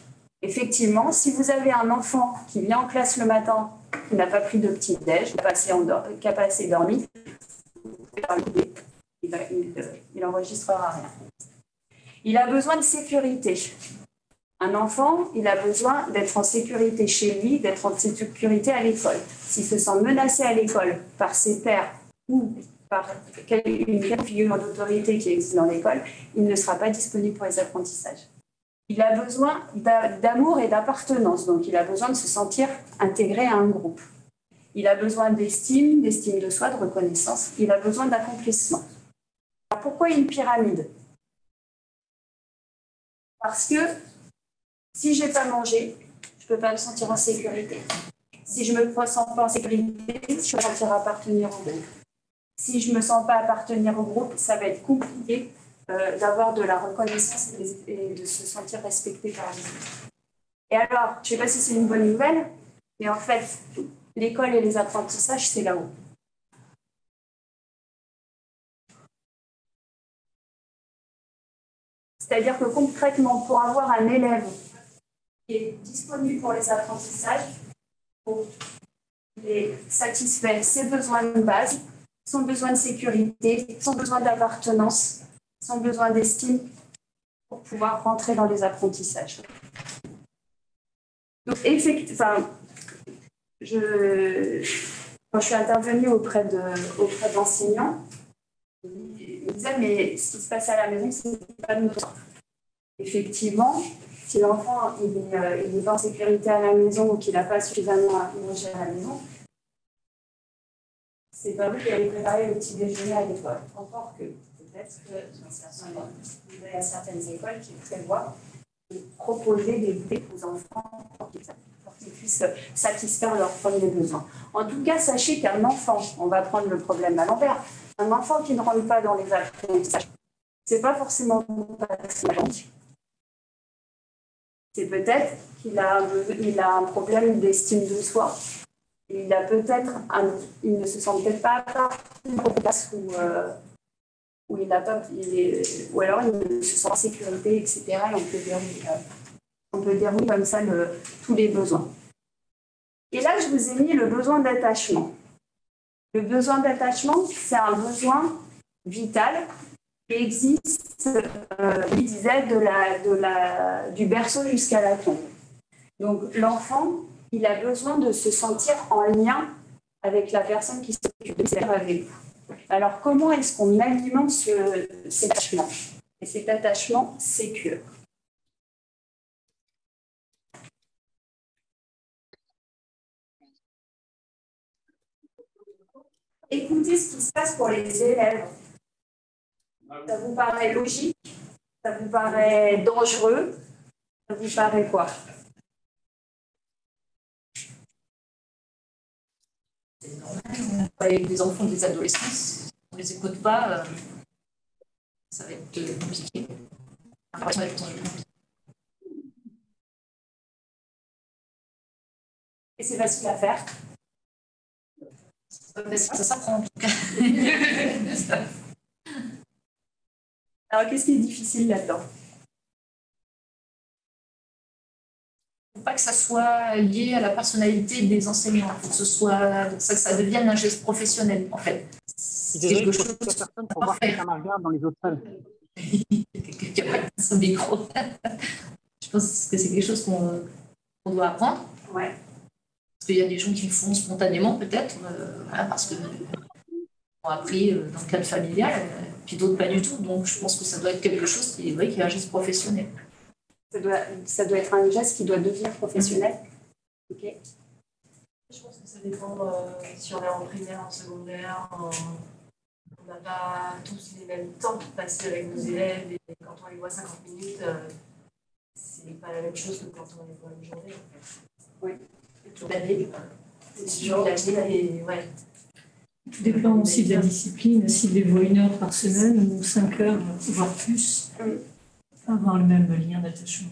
Effectivement, si vous avez un enfant qui vient en classe le matin, qui n'a pas pris de petit-déj, qui n'a pas assez dormi, il n'enregistrera rien. Il a besoin de sécurité. Un enfant, il a besoin d'être en sécurité chez lui, d'être en sécurité à l'école. S'il se sent menacé à l'école par ses pairs ou par une figure d'autorité qui existe dans l'école, il ne sera pas disponible pour les apprentissages. Il a besoin d'amour et d'appartenance, donc il a besoin de se sentir intégré à un groupe. Il a besoin d'estime de soi, de reconnaissance. Il a besoin d'accomplissement. Alors pourquoi une pyramide ? Parce que si je n'ai pas mangé, je ne peux pas me sentir en sécurité. Si je ne me sens pas en sécurité, je peux me sentir appartenir au groupe. Si je ne me sens pas appartenir au groupe, ça va être compliqué d'avoir de la reconnaissance et de se sentir respecté par les autres. Et alors, je ne sais pas si c'est une bonne nouvelle, mais en fait, L'école et les apprentissages, c'est là-haut. C'est-à-dire que concrètement, pour avoir un élève qui est disponible pour les apprentissages, pour satisfaire ses besoins de base, son besoin de sécurité, son besoin d'appartenance, son besoin d'estime, pour pouvoir rentrer dans les apprentissages. Donc, effectivement, quand je suis intervenue auprès d'enseignants, ils me disaient, mais ce qui se passe à la maison, c'est pas de notre. Effectivement, si l'enfant il est pas en sécurité à la maison ou qu'il n'a pas suffisamment à manger à la maison, c'est pas vous qui allez préparer le petit déjeuner à l'école. Encore que peut-être qu'il y a certaines écoles qui prévoient de proposer des goûters aux enfants pour qu'ils puissent satisfaire leurs premiers besoins. En tout cas, sachez qu'un enfant, on va prendre le problème à l'envers, un enfant qui ne rentre pas dans les apprentissages, c'est pas forcément c'est peut-être qu'il a un problème d'estime de soi. Il ne se sent peut-être pas à part d'une place où il n'a pas, ou alors il ne se sent en sécurité, etc. Et on peut dérouler comme ça tous les besoins. Et là, je vous ai mis le besoin d'attachement. Le besoin d'attachement, c'est un besoin vital qui existe, il disait, du berceau jusqu'à la tombe. Donc, l'enfant, il a besoin de se sentir en lien avec la personne qui s'occupe avec vous. Alors, comment est-ce qu'on alimente cet attachement? Et cet attachement sécure. Écoutez ce qui se passe pour les élèves. Ça vous paraît logique? Ça vous paraît dangereux? Ça vous paraît quoi? Avec des enfants, des adolescents, on ne les écoute pas, ça va être compliqué. Et c'est facile à faire? Ça s'apprend en tout cas. Alors, qu'est-ce qui est difficile là-dedans? Il ne faut pas que ça soit lié à la personnalité des enseignants. Il faut que ça devienne un geste professionnel, en fait. C'est quelque chose que personne pour voir si ça marche bien dans les autres salles. Quelqu'un qui a son micro. Je pense que c'est quelque chose qu'on doit apprendre. Ouais. Parce qu'il y a des gens qui le font spontanément, peut-être, parce qu'ils ont appris dans le cadre familial, puis d'autres pas du tout. Donc, je pense que ça doit être quelque chose qui est un geste professionnel. Ça doit être un geste qui doit devenir professionnel. Ok. Je pense que ça dépend si on est en primaire, en secondaire, on n'a pas tous les mêmes temps passés avec nos élèves et quand on les voit 50 minutes, c'est pas la même chose que quand on les voit une journée. En fait. Oui. Toute l'année, c'est toujours l'année, ouais. Tout dépend aussi de la discipline. S'ils les voient 1 heure par semaine ou 5 heures, voire plus, avoir le même lien d'attachement.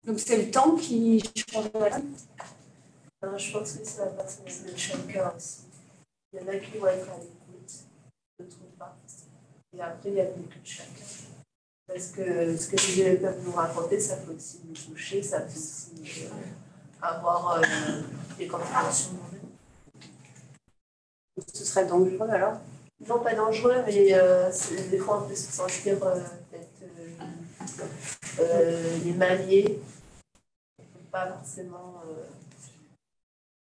Donc c'est le temps qui change la vie. Je pense que c'est la personnalité de chacun aussi. Il y en a qui vont être à l'écoute, d'autres pas. Et après, il y a l'écoute de chacun. Parce que ce que les élèves peuvent nous raconter, ça peut aussi nous toucher, ça peut aussi avoir des compréhensions. Ce serait dangereux alors? Non, pas dangereux, mais des fois on peut se sentir peut-être les manier. Pas forcément.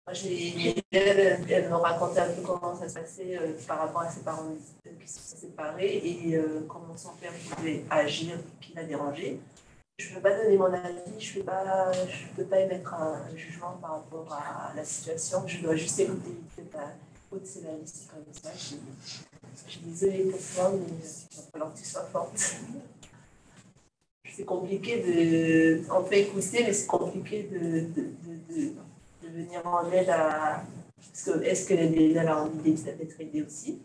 Moi, j'ai elle me racontait un peu comment ça se passait par rapport à ses parents qui se sont séparés et comment son père pouvait agir, qui l'a dérangé. Je ne peux pas donner mon avis, je ne peux pas émettre un jugement par rapport à la situation. Je dois juste écouter. C'est la liste comme ça. Je suis désolée pour toi, mais il va falloir que tu sois forte. C'est compliqué de. On peut écouter, mais c'est compliqué de venir en aide à. Est-ce que l'aide a envie d'être aidée aussi?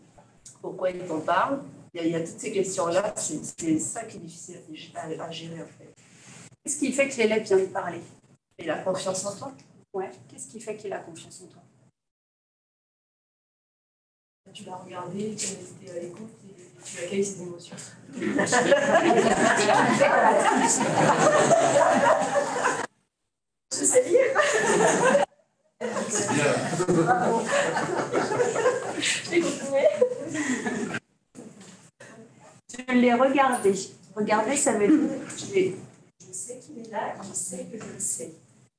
Pourquoi il t'en parle? Il y a toutes ces questions-là. C'est ça qui est difficile à gérer en fait. Qu'est-ce qui fait que l'élève vient de parler? Et la confiance en toi. Ouais. Qu'est-ce qui fait qu'il a confiance en toi? Tu l'as regardé, tu es à l'écoute et tu accueilles ses émotions. Je sais lire. C'est bien. Je l'ai regardé. Regarder, ça veut dire je sais qu'il est là, je sais que je le sais.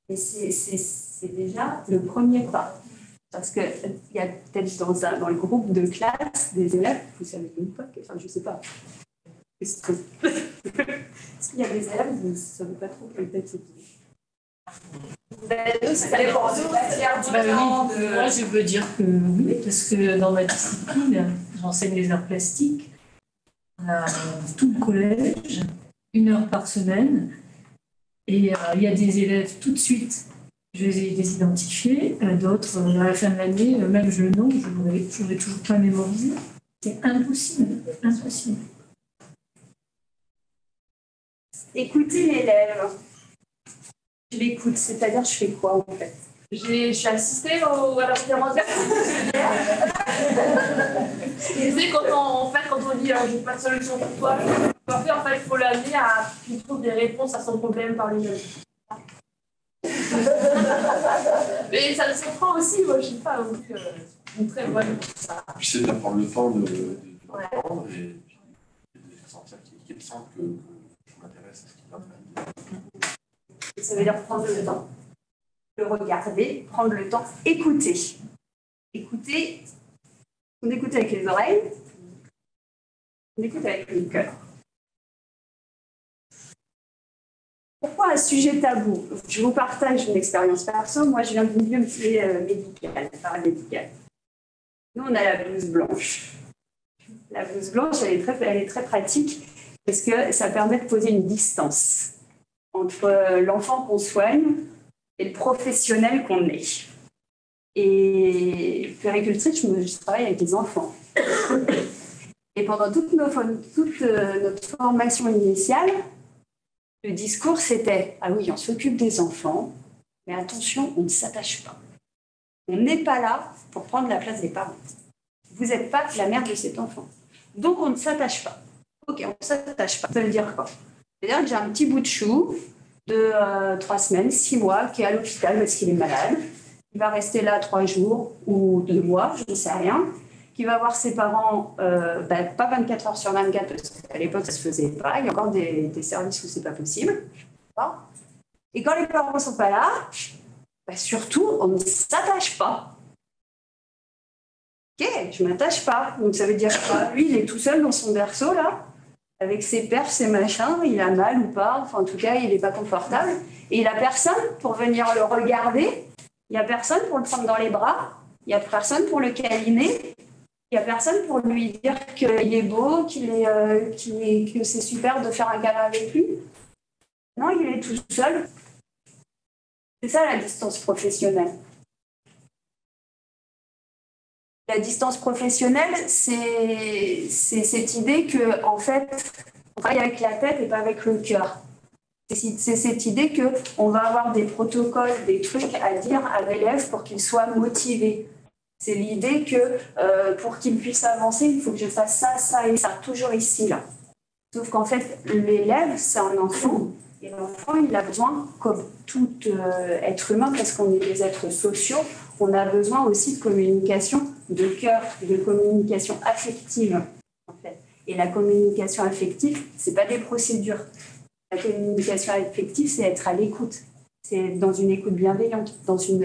Et c'est déjà le premier pas. Parce qu'il y a peut-être dans le groupe de classe des élèves, vous savez même pas, enfin je ne sais pas. Est-ce qu'il y a des élèves, vous ne savez pas trop quelle tête c'est qui? Ça dépend de matière différente. Moi, je veux dire que oui, parce que dans ma discipline, j'enseigne les arts plastiques. On a tout le collège, 1 heure par semaine. Et il y a des élèves tout de suite, je les ai identifiés. D'autres, à la fin de l'année, même le nom, je n'aurais toujours pas mémorisé. C'est impossible, impossible. Écoutez l'élève. Je l'écoute, c'est-à-dire je fais quoi en fait? Je suis assistée à la conférence. Et quand on dit j'ai pas de solution pour toi, en fait, il faut l'amener à qu'il trouve des réponses à son problème par lui-même. Mais ça le surprend aussi, moi je ne suis pas non plus une très bonne pour ça. Puis c'est d'apprendre le temps de l'entendre et de sentir qu'il sent que je m'intéresse à ce qu'il est en train de dire. Ça veut dire prendre le temps, le regarder, prendre le temps, écouter. Écouter, on écoute avec les oreilles, on écoute avec le cœur. Pourquoi un sujet tabou? Je vous partage une expérience perso. Moi, je viens du milieu médical, paramédical. Nous, on a la blouse blanche. La blouse blanche, elle est très pratique parce que ça permet de poser une distance entre l'enfant qu'on soigne et le professionnel qu'on est. Et puéricultrice, je travaille avec des enfants. Et pendant toute notre formation initiale, le discours c'était « Ah oui, on s'occupe des enfants, mais attention, on ne s'attache pas. On n'est pas là pour prendre la place des parents. Vous n'êtes pas la mère de cet enfant. Donc on ne s'attache pas. » Ok, on ne s'attache pas. Ça veut dire quoi? C'est-à-dire que j'ai un petit bout de chou de 3 semaines, 6 mois, qui est à l'hôpital parce qu'il est malade. Il va rester là 3 jours ou 2 mois, je ne sais rien. Qui va voir ses parents, pas 24 heures sur 24, parce qu'à l'époque, ça ne se faisait pas. Il y a encore des services où ce n'est pas possible. Et quand les parents ne sont pas là, surtout, on ne s'attache pas. Ok, je ne m'attache pas. Donc ça veut dire que lui, il est tout seul dans son berceau, là, avec ses perfs, ses machins, il a mal ou pas, enfin en tout cas, il n'est pas confortable. Et il n'a personne pour venir le regarder, il n'y a personne pour le prendre dans les bras, il n'y a personne pour le câliner. Il n'y a personne pour lui dire qu'il est beau, que c'est super de faire un câlin avec lui. Non, il est tout seul. C'est ça la distance professionnelle. La distance professionnelle, c'est cette idée que, en fait, on travaille avec la tête et pas avec le cœur. C'est cette idée qu'on va avoir des protocoles, des trucs à dire à l'élève pour qu'il soit motivé. C'est l'idée que pour qu'il puisse avancer, il faut que je fasse ça, ça et ça, toujours ici, là. Sauf qu'en fait, l'élève, c'est un enfant. Et l'enfant, il a besoin, comme tout être humain, parce qu'on est des êtres sociaux, on a besoin aussi de communication de cœur, de communication affective, en fait. Et la communication affective, ce n'est pas des procédures. La communication affective, c'est être à l'écoute. C'est dans une écoute bienveillante, dans une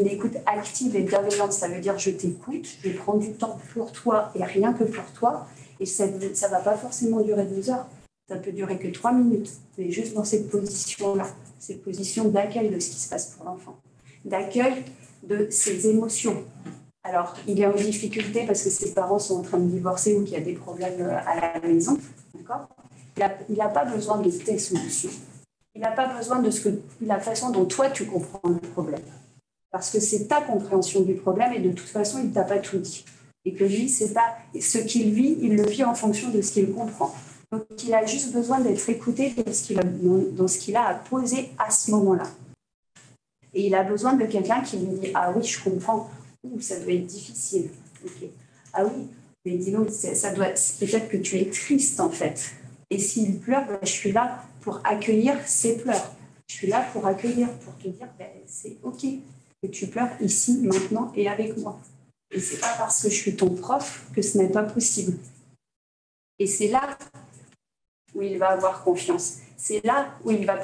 écoute active et bienveillante. Ça veut dire je t'écoute, je prends du temps pour toi et rien que pour toi. Et ça ne va pas forcément durer 2 heures. Ça peut durer que 3 minutes. Mais juste dans cette position-là, cette position d'accueil de ce qui se passe pour l'enfant. D'accueil de ses émotions. Alors, il est en difficulté parce que ses parents sont en train de divorcer ou qu'il y a des problèmes à la maison. D'accord ? Il n'a pas besoin de tes solutions. Il n'a pas besoin de la façon dont toi, tu comprends le problème. Parce que c'est ta compréhension du problème et de toute façon, il ne t'a pas tout dit. Et que lui, c'est pas ce qu'il vit, il le vit en fonction de ce qu'il comprend. Donc, il a juste besoin d'être écouté dans ce qu'il a à poser à ce moment-là. Et il a besoin de quelqu'un qui lui dit « Ah oui, je comprends. Ouh, ça doit être difficile. Okay. Ah oui, mais dis donc, peut-être que tu es triste en fait. Et s'il pleure, ben, je suis là pour accueillir ses pleurs. Je suis là pour accueillir, pour te dire ben, c'est OK que tu pleures ici, maintenant et avec moi. Et c'est pas parce que je suis ton prof que ce n'est pas possible. » Et c'est là où il va avoir confiance. C'est là où il va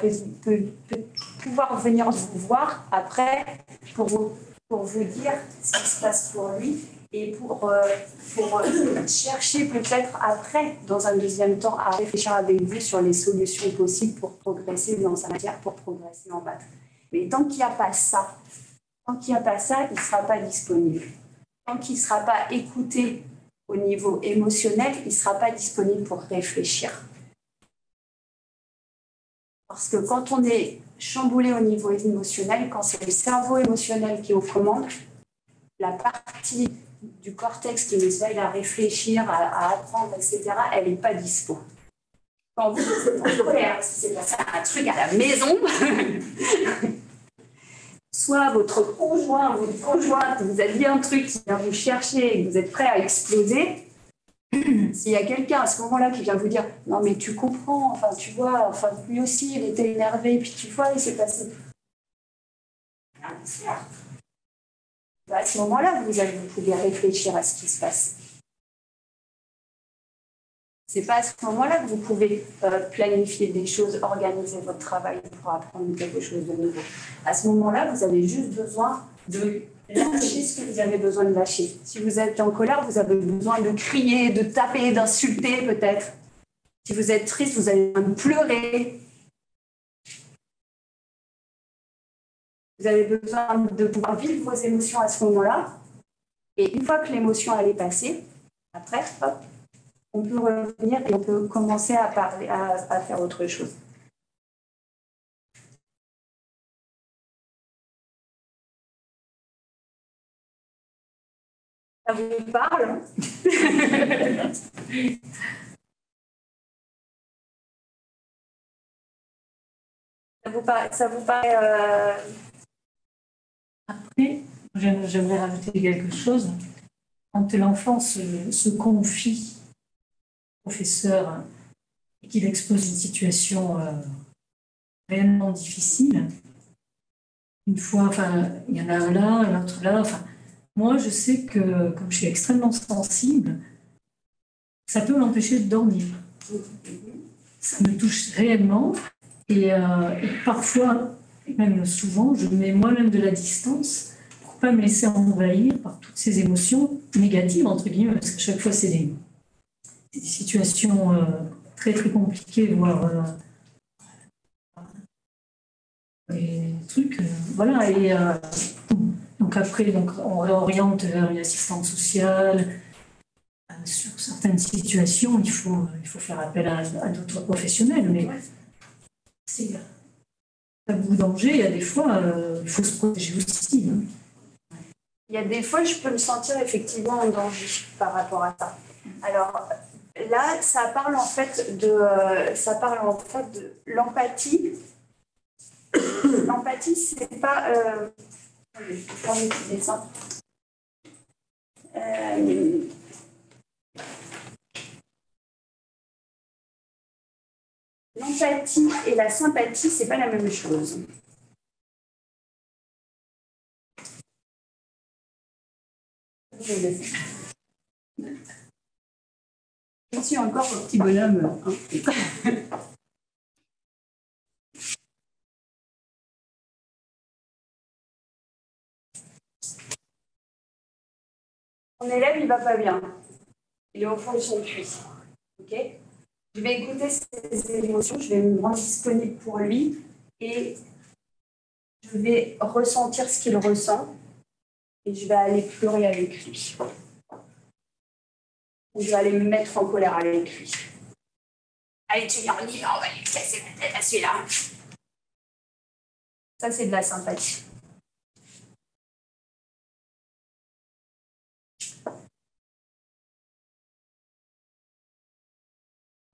pouvoir venir vous voir après pour vous dire ce qui se passe pour lui et pour chercher peut-être après, dans un deuxième temps, à réfléchir avec vous sur les solutions possibles pour progresser dans sa matière, pour progresser en maths. Mais tant qu'il n'y a pas ça, il ne sera pas disponible. Tant qu'il ne sera pas écouté au niveau émotionnel, il ne sera pas disponible pour réfléchir. Parce que quand on est chamboulé au niveau émotionnel, quand c'est le cerveau émotionnel qui est aux commandes, la partie du cortex qui nous aide à réfléchir, à apprendre, etc., elle n'est pas dispo. Quand vous êtes en colère, parce que c'est passé un truc à la maison, soit votre conjoint, votre conjointe vous a dit un truc qui vient vous chercher et que vous êtes prêt à exploser, s'il y a quelqu'un à ce moment-là qui vient vous dire « Non, mais tu comprends, enfin, tu vois, enfin, lui aussi, il était énervé, puis tu vois, il s'est passé... » À ce moment-là, vous pouvez réfléchir à ce qui se passe. C'est pas à ce moment-là que vous pouvez planifier des choses, organiser votre travail pour apprendre quelque chose de nouveau. À ce moment-là, vous avez juste besoin de lâcher ce que vous avez besoin de lâcher. Si vous êtes en colère, vous avez besoin de crier, de taper, d'insulter peut-être. Si vous êtes triste, vous avez besoin de pleurer. Vous avez besoin de pouvoir vivre vos émotions à ce moment-là. Et une fois que l'émotion elle est passée, après, hop, on peut revenir et on peut commencer à parler, à faire autre chose. Ça vous parle? Ça vous paraît Après, j'aimerais rajouter quelque chose. Quand l'enfant se confie au professeur et qu'il expose une situation réellement difficile, une fois, enfin, il y en a un là, un autre là, enfin, moi, je sais que, comme je suis extrêmement sensible, ça peut m'empêcher de dormir. Ça me touche réellement et parfois, et même souvent, je mets moi-même de la distance pour ne pas me laisser envahir par toutes ces émotions négatives, entre guillemets, parce qu'à chaque fois, c'est des situations très, très compliquées, voire des trucs, voilà, et donc après, on réoriente vers une assistante sociale. Sur certaines situations, il faut faire appel à d'autres professionnels, mais c'est à bout danger, il y a des fois, il faut se protéger aussi. Hein. Il y a des fois, je peux me sentir effectivement en danger par rapport à ça. Alors là, ça parle en fait de l'empathie. L'empathie, c'est pas. Je vais prendre un petit dessin. L'empathie et la sympathie, c'est pas la même chose. Ici encore au petit bonhomme. Mon élève, il va pas bien. Il est au fond de son puits. Ok ? Je vais écouter ses émotions, je vais me rendre disponible pour lui et je vais ressentir ce qu'il ressent et je vais aller pleurer avec lui. Je vais aller me mettre en colère avec lui. Allez, tu viens, on y va, on va lui casser la tête à celui-là. Ça, c'est de la sympathie.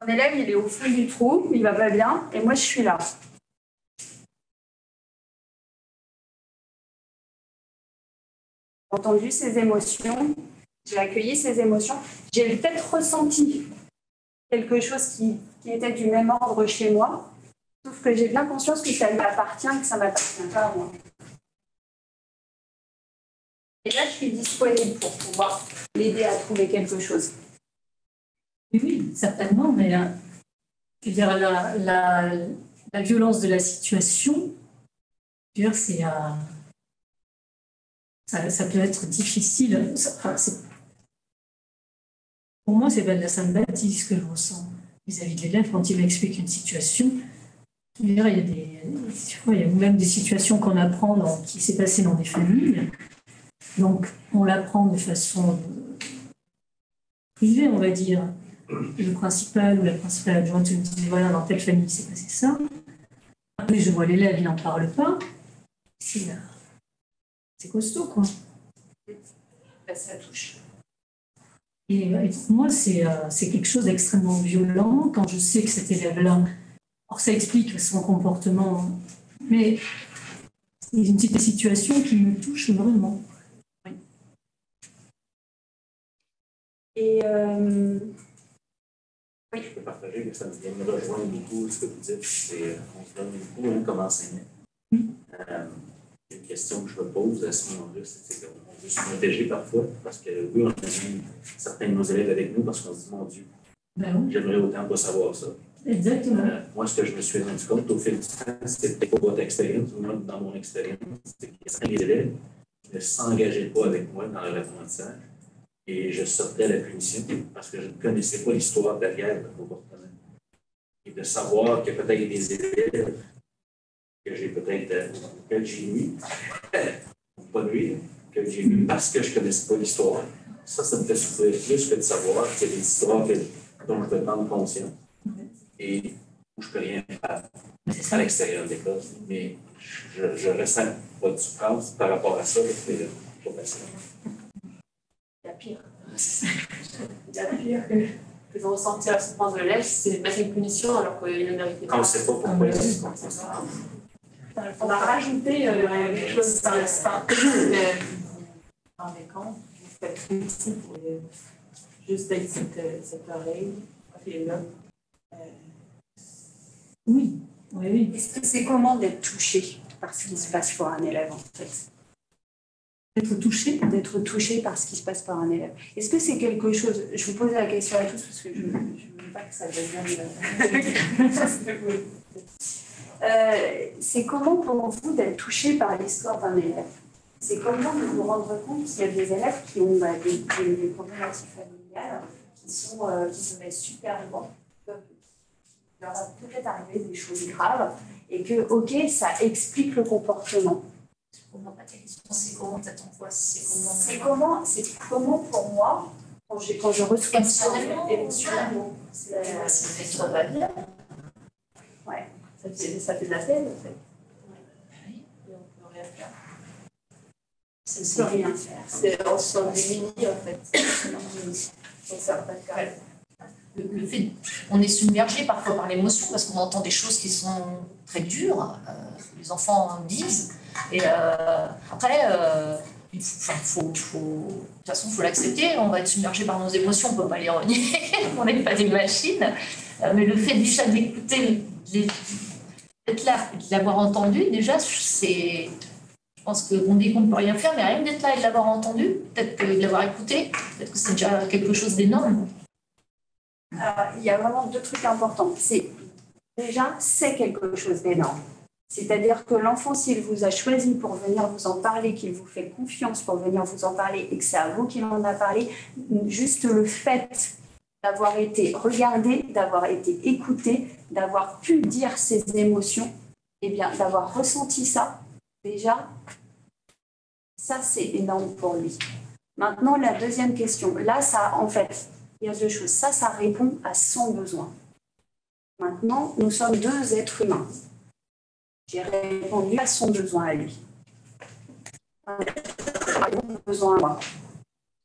Mon élève, il est au fond du trou, il va pas bien, et moi, je suis là. entendu ses émotions, j'ai accueilli ses émotions, j'ai peut-être ressenti quelque chose qui était du même ordre chez moi, sauf que j'ai bien conscience que ça lui appartient et que ça ne m'appartient pas à moi. Et là, je suis disponible pour pouvoir l'aider à trouver quelque chose. Oui, certainement, mais je veux dire, la violence de la situation, je veux dire, ça peut être difficile. Pour moi, c'est pas de la sainte bâtisse que je ressens vis-à-vis de l'élève quand il m'explique une situation. Je veux dire, il y a même des situations qu'on apprend qui s'est passé dans des familles. Donc, on l'apprend de façon privée, on va dire. Le principal ou la principale adjointe me dit, voilà, dans telle famille, il s'est passé ça. Après, je vois l'élève, il n'en parle pas. C'est costaud, quoi. Ça touche. Et pour moi, c'est quelque chose d'extrêmement violent quand je sais que cet élève-là, alors ça explique son comportement, mais c'est une petite situation qui me touche vraiment. Oui. Et oui. Je peux partager, mais ça vient me rejoindre beaucoup ce que vous dites. On se donne beaucoup comme enseignant. Une question que je me pose à ce moment-là, c'est qu'on veut se protéger parfois, parce que oui, on a vu certains de nos élèves avec nous parce qu'on se dit, mon Dieu, j'aimerais autant pas savoir ça. Exactement. Moi, ce que je me suis rendu compte au fil du temps, c'était pas votre expérience, ou moi, dans mon expérience, c'est que certains élèves ne s'engageaient pas avec moi dans leur apprentissage et je sortais à la punition parce que je ne connaissais pas l'histoire derrière le comportement. Et de savoir que peut-être des élèves que j'ai que j'ai nuit, pas nuit, que j'ai nuit parce que je ne connaissais pas l'histoire. Ça me fait souffrir plus que de savoir qu'il y a des histoires dont je peux prendre conscience et où je ne peux rien faire à l'extérieur de l'école. Mais je ressens pas de souffrance par rapport à ça, c'est pas facile. Il y a pire. Il y a pire que de ressentir la souffrance de l'élève, c'est mettre une punition alors qu'il ne méritait pas. Quand on ne sait pas pourquoi il se comprend. On a rajouté quelque chose dans l'instant. Dans les camps, vous faites ici pour juste d'être cette oreille, et là. Oui, oui. Est-ce que c'est comment d'être touché par ce qui se passe pour un élève, en fait? D'être touché? D'être touché par ce qui se passe par un élève. Est-ce que c'est quelque chose... Je vous pose la question à tous parce que je ne veux pas que ça devienne... c'est comment pour vous d'être touché par l'histoire d'un élève? C'est comment de vous rendre compte qu'il y a des élèves qui ont des problématiques familiales qui se mettent super loin, il leur a peut-être arrivé des choses graves et que, ok, ça explique le comportement. C'est comment cette angoisse? C'est comment pour moi, quand je reçois ça émotionnellement. Ça va bien. Ouais. Ça fait de la peine, en fait. Oui. Et on ne peut rien faire. On ne peut rien faire. On se sent démunis, en fait. Dans certains cas. Le fait, on est submergé parfois par l'émotion parce qu'on entend des choses qui sont très dures, les enfants disent, et après, de toute façon, il faut l'accepter, on va être submergé par nos émotions, on ne peut pas les renier, on n'est pas des machines, mais le fait déjà d'écouter, d'être là, de l'avoir entendu, déjà, je pense qu'on dit qu'on ne peut rien faire, mais rien d'être là et de l'avoir entendu, peut-être que de l'avoir écouté, peut-être que c'est déjà quelque chose d'énorme. Il y a vraiment deux trucs importants. C'est quelque chose d'énorme. C'est-à-dire que l'enfant, s'il vous a choisi pour venir vous en parler, qu'il vous fait confiance pour venir vous en parler et que c'est à vous qu'il en a parlé, juste le fait d'avoir été regardé, d'avoir été écouté, d'avoir pu dire ses émotions, eh bien, d'avoir ressenti ça, déjà, ça, c'est énorme pour lui. Maintenant, la deuxième question. Là, ça, en fait, il y a deux choses. Ça répond à son besoin. Maintenant, nous sommes deux êtres humains. J'ai répondu à son besoin à lui. Mon besoin à moi.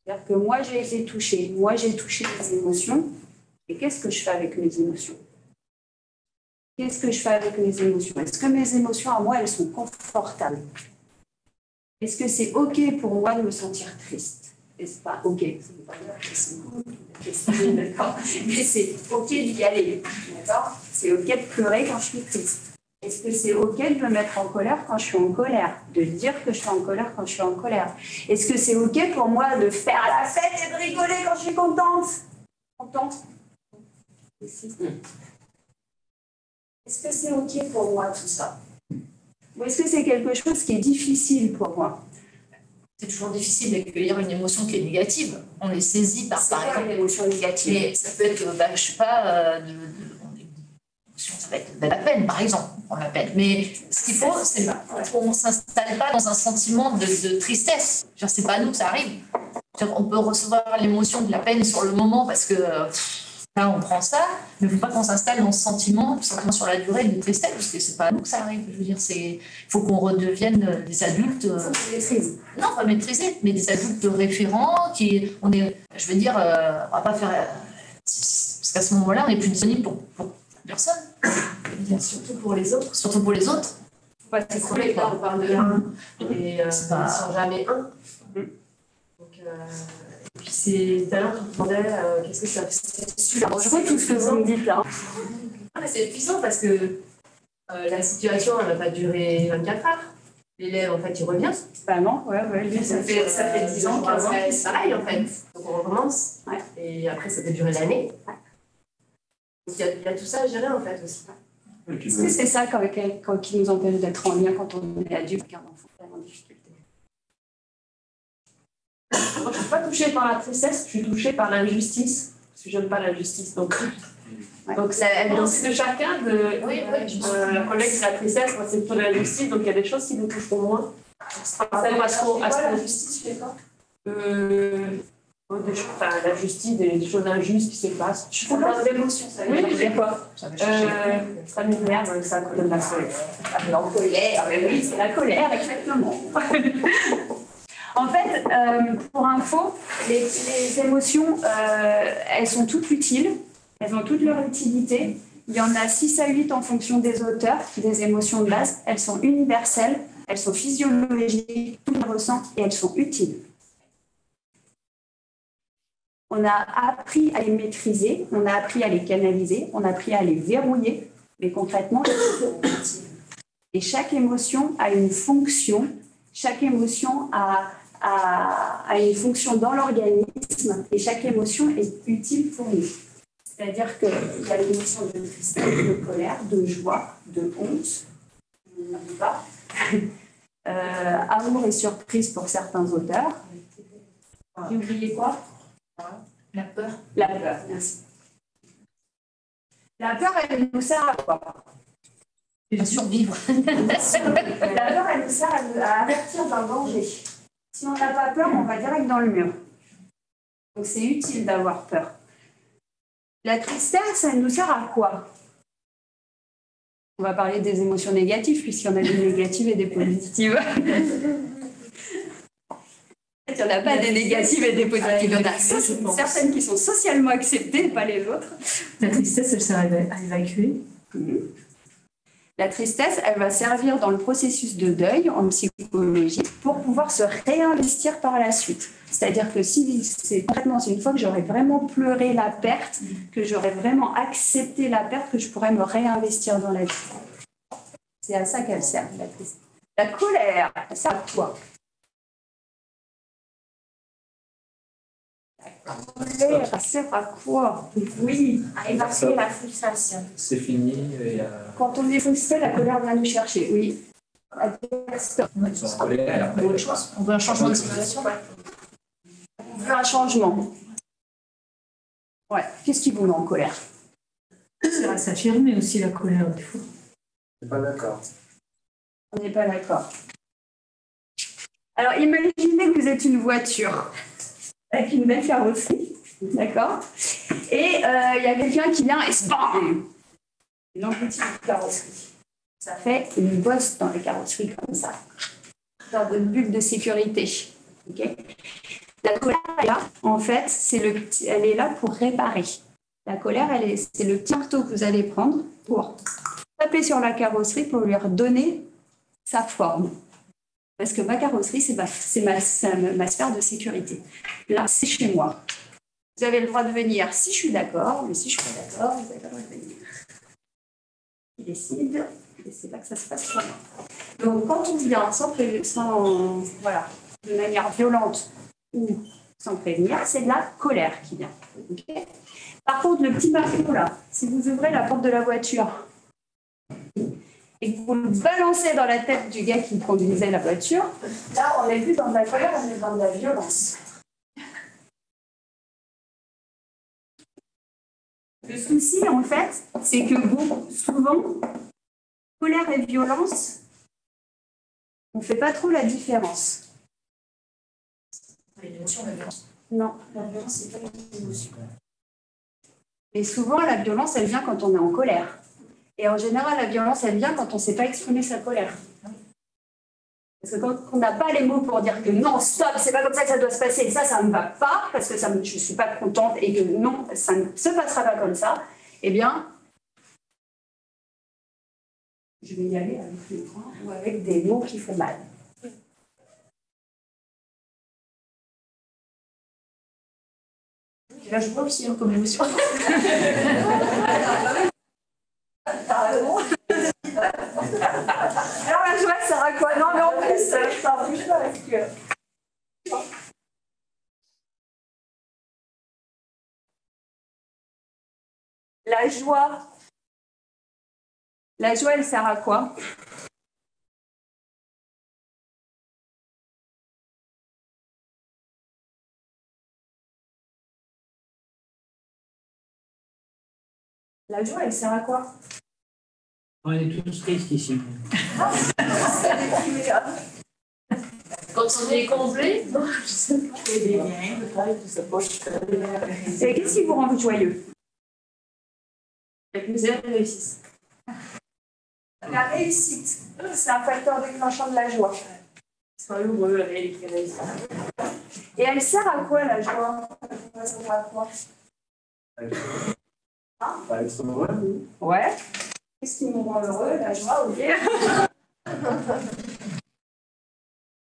C'est-à-dire que moi, j'ai été touchée. Moi, j'ai touché mes émotions. Et qu'est-ce que je fais avec mes émotions? Qu'est-ce que je fais avec mes émotions? Est-ce que mes émotions à moi, elles sont confortables? Est-ce que c'est OK pour moi de me sentir triste? Et c'est pas OK, ça veut pas dire que c'est cool, d'accord? Mais c'est OK d'y aller, d'accord? C'est OK de pleurer quand je suis triste. Est-ce que c'est OK de me mettre en colère quand je suis en colère? De dire que je suis en colère quand je suis en colère? Est-ce que c'est OK pour moi de faire la fête et de rigoler quand je suis contente? Contente? Est-ce que c'est OK pour moi tout ça? Ou est-ce que c'est quelque chose qui est difficile pour moi? C'est toujours difficile d'accueillir une émotion qui est négative. On est saisi par exemple une émotion négative. Mais ça peut être, je sais pas, ça va être de la peine, par exemple. On la peine. Mais ce qu'il faut, c'est qu'on ne s'installe pas dans un sentiment de tristesse. C'est pas à nous que ça arrive. On peut recevoir l'émotion de la peine sur le moment parce que là, on prend ça, mais il ne faut pas qu'on s'installe dans ce sentiment sur la durée de tristesse, parce que c'est pas à nous que ça arrive. Je veux dire, il faut qu'on redevienne des adultes. Non, pas maîtriser, mais des adultes référents qui, on va pas faire. Parce qu'à ce moment-là, on n'est plus disponible pour personne. Surtout pour les autres. Surtout pour les autres. Ouais, c'est trop les on parle de un, et ils ne sont jamais un. Donc, et puis c'est tout à l'heure, tu me demandais qu'est-ce que ça fait. Je vois tout ce que vous me dites là. Ah, mais c'est épuisant parce que la situation, elle ne va pas durer 24 heures. L'élève, en fait, il revient. Bah non, lui, ça fait 10 ans, 15 ans, c'est pareil, en fait. Donc on recommence, et après, ça peut durer l'année. Donc il y a tout ça à gérer, en fait, aussi. Est-ce que c'est ça qui nous empêche d'être en lien quand on est adulte avec un enfant en difficulté? Moi, je ne suis pas touchée par la tristesse, je suis touchée par l'injustice, parce que je n'aime pas l'injustice non plus. Donc, c'est de chacun, la collègue, c'est la tristesse, moi, c'est plutôt l'injustice, donc il y a des choses qui nous touchent au moins. L'injustice, tu fais quoi? La justice, des choses injustes qui se passent. Je parle d'émotions, ça veut dire quoi? Ça m'énerve, ça donne la colère. La colère, oui, c'est la colère, exactement. En fait, pour info, les émotions, elles sont toutes utiles, elles ont toutes leur utilité. Il y en a 6 à 8 en fonction des auteurs, des émotions de base. Elles sont universelles, elles sont physiologiques, tout le monde ressent et elles sont utiles. On a appris à les maîtriser, on a appris à les canaliser, on a appris à les verrouiller, mais concrètement, elles sont utiles. Et chaque émotion a une fonction, chaque émotion a une fonction dans l'organisme et chaque émotion est utile pour nous. C'est-à-dire qu'il y a l'émotion de tristesse, de colère, de joie, de honte, amour et surprise pour certains auteurs. J'ai oublié quoi? La peur. La peur, merci. La peur, elle nous sert à quoi? À survivre. La peur, elle nous sert à avertir d'un danger. Si on n'a pas peur, on va direct dans le mur. Donc c'est utile d'avoir peur. La tristesse, elle nous sert à quoi? On va parler des émotions négatives, puisqu'il y en a des négatives et des positives. Il n'y en a pas des négatives et des positives. Il y en a certaines qui sont socialement acceptées, pas les autres. La tristesse, elle sert à évacuer. La tristesse, elle va servir dans le processus de deuil en psychologie pour pouvoir se réinvestir par la suite. C'est-à-dire que si c'est une fois que j'aurais vraiment pleuré la perte, que j'aurais vraiment accepté la perte, que je pourrais me réinvestir dans la vie. C'est à ça qu'elle sert, la tristesse. La colère, elle sert à quoi? Ça sert à quoi? Oui, à évacuer la frustration. C'est fini. Quand on est frustré, la colère vient nous chercher, oui. Ils sont en colère, après, on veut un changement de situation. On veut un changement. Ouais. Qu'est-ce qui vous met en colère? Ça va s'affirmer aussi, la colère, des fois. Je ne suis pas d'accord. On n'est pas d'accord. Alors, imaginez que vous êtes une voiture avec une belle carrosserie, d'accord? Et il y a quelqu'un qui vient et spam! Il engloutit la carrosserie. Ça fait une bosse dans les carrosseries comme ça, dans votre bulle de sécurité. Okay? La colère, là, en fait, elle est là pour réparer. La colère, c'est le petit marteau que vous allez prendre pour taper sur la carrosserie pour lui redonner sa forme. Parce que ma carrosserie, c'est ma sphère de sécurité. Là, c'est chez moi. Vous avez le droit de venir si je suis d'accord, mais si je suis pas d'accord, vous n'avez pas le droit de venir. Il décide, et c'est là que ça se passe pour moi. Donc, quand on vient voilà, de manière violente ou sans prévenir, c'est de la colère qui vient. Okay. Par contre, le petit marteau là, si vous ouvrez la porte de la voiture et que vous le balancez dans la tête du gars qui conduisait la voiture, là, on n'est plus dans de la colère, on est dans de la violence. Le souci, en fait, c'est que souvent, colère et violence, on ne fait pas trop la différence. L'émotion, la violence. Non, la violence, c'est pas une émotion. Et souvent, la violence, elle vient quand on est en colère. Et en général, la violence, elle vient quand on ne sait pas exprimer sa colère. Parce que quand on n'a pas les mots pour dire que non, stop, c'est pas comme ça que ça doit se passer, ça ne va pas, parce que je ne suis pas contente et que non, ça ne se passera pas comme ça, eh bien, je vais y aller avec les points ou avec des mots qui font mal. Là, je vois aussi comme émotion. T'as raison. Alors la joie, ça sert à quoi? Non, mais en plus, je t'en bouge pas parce que... La joie, elle sert à quoi? La joie, elle sert à quoi? On est tous tristes ici. Quand on est comblé, et qu'est-ce qui vous rend joyeux? La réussite. La réussite, c'est un facteur déclenchant de la joie. Sois heureux avec les réussites. Et elle sert à quoi la joie? Elle sert à quoi? Être heureux. Ouais. Qu'est-ce qui me rend heureux? La joie, ok.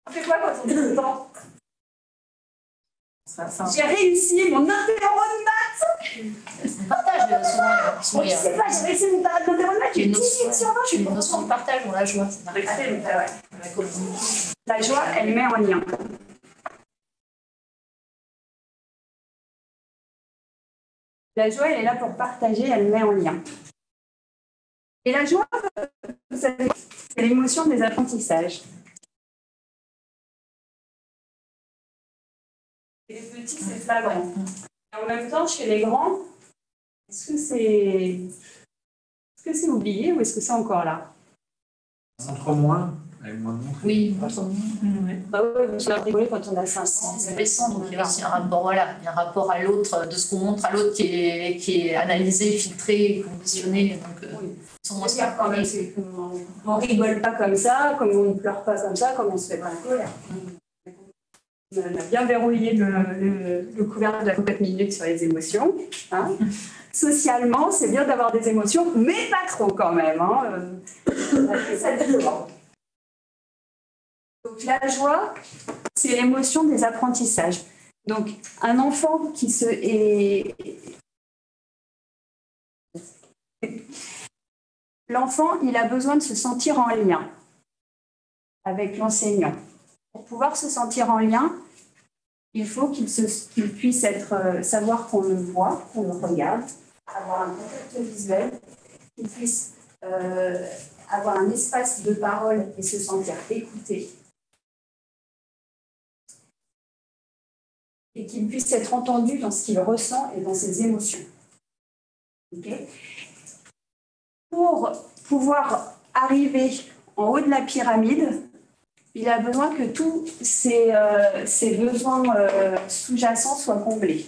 On fait quoi quand on est content? J'ai réussi mon interro de maths. on partage souvent. Je sais pas, j'ai réussi mon interro de maths. J'ai 18 sur 20. J'ai une notion de partage dans la joie. La joie, elle met en lien. La joie, elle est là pour partager, elle met en lien. Et la joie, vous savez, c'est l'émotion des apprentissages. Et les petits, c'est flagrant. Et en même temps, chez les grands, est-ce que c'est oublié ou est-ce que c'est encore là? On montre moins, avec moins de montre. Oui, on montre moins. Bah oui, on a rigolé quand on a 500. C'est baissant, donc il y a aussi un rapport, voilà, il y a un rapport à l'autre, de ce qu'on montre à l'autre qui est analysé, filtré, conditionné. Donc, quand même, on rigole pas comme ça, comme on ne pleure pas comme ça, comme on se fait pas en colère. On a bien verrouillé le couvercle de la cocotte minute sur les émotions. Hein. Socialement, c'est bien d'avoir des émotions, mais pas trop quand même. Hein. Donc la joie, c'est l'émotion des apprentissages. Donc un enfant qui se est... L'enfant, il a besoin de se sentir en lien avec l'enseignant. Pour pouvoir se sentir en lien, il faut qu'il puisse savoir qu'on le voit, qu'on le regarde, avoir un contact visuel, qu'il puisse avoir un espace de parole et se sentir écouté. Et qu'il puisse être entendu dans ce qu'il ressent et dans ses émotions. Okay. Pour pouvoir arriver en haut de la pyramide, il a besoin que tous ses besoins sous-jacents soient comblés.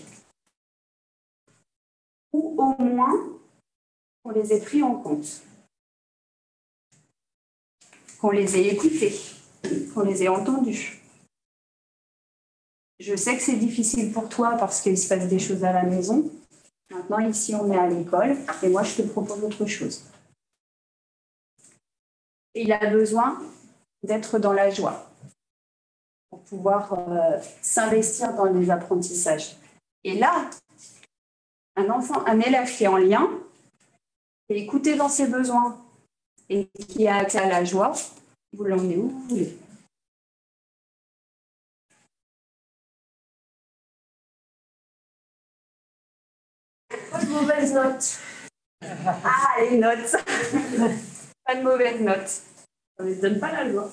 Ou au moins, qu'on les ait pris en compte. Qu'on les ait écoutés, qu'on les ait entendus. Je sais que c'est difficile pour toi parce qu'il se passe des choses à la maison. Maintenant, ici, on est à l'école et moi, je te propose autre chose. Et il a besoin d'être dans la joie. pour pouvoir s'investir dans les apprentissages. Et là, un élève qui est en lien, qui est écouté dans ses besoins et qui a accès à la joie, vous l'emmenez où vous voulez. Pas de mauvaises notes. Ah, les notes. Pas de mauvaises notes. Ça ne donne pas la joie.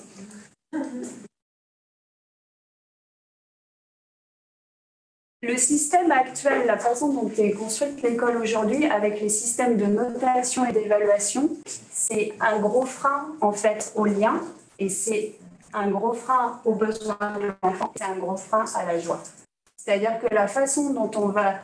Le système actuel, la façon dont est construite l'école aujourd'hui, avec les systèmes de notation et d'évaluation, c'est un gros frein en fait au lien et c'est un gros frein aux besoins de l'enfant, c'est un gros frein à la joie. C'est-à-dire que la façon dont on va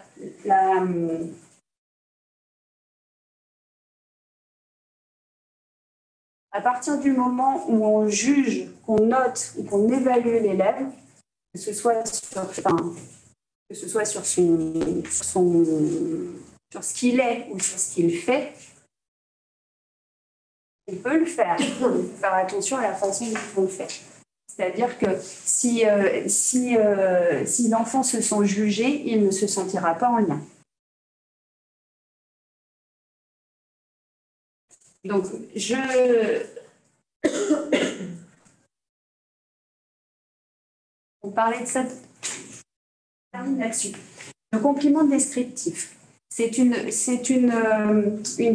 à partir du moment où on juge, qu'on note ou qu'on évalue l'élève, que ce soit sur ce qu'il est ou sur ce qu'il fait, on peut le faire. Il faut faire attention à la façon dont on le fait. C'est-à-dire que si l'enfant se sent jugé, il ne se sentira pas en lien. Donc, on parlait de ça. Termine là-dessus. Le complément descriptif, c'est une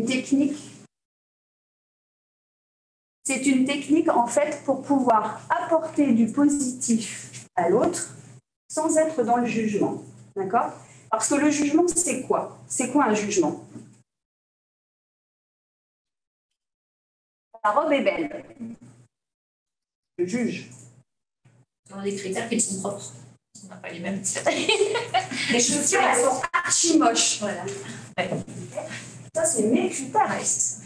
technique. C'est une technique en fait pour pouvoir apporter du positif à l'autre sans être dans le jugement, d'accord ? Parce que le jugement, c'est quoi ? C'est quoi un jugement ? La robe est belle. Je juge. On a des critères qui sont propres. On n'a pas les mêmes. Les chaussures, elles sont archi moches. Voilà. Ouais. Ça, c'est mes critères. Ouais, c'est ça.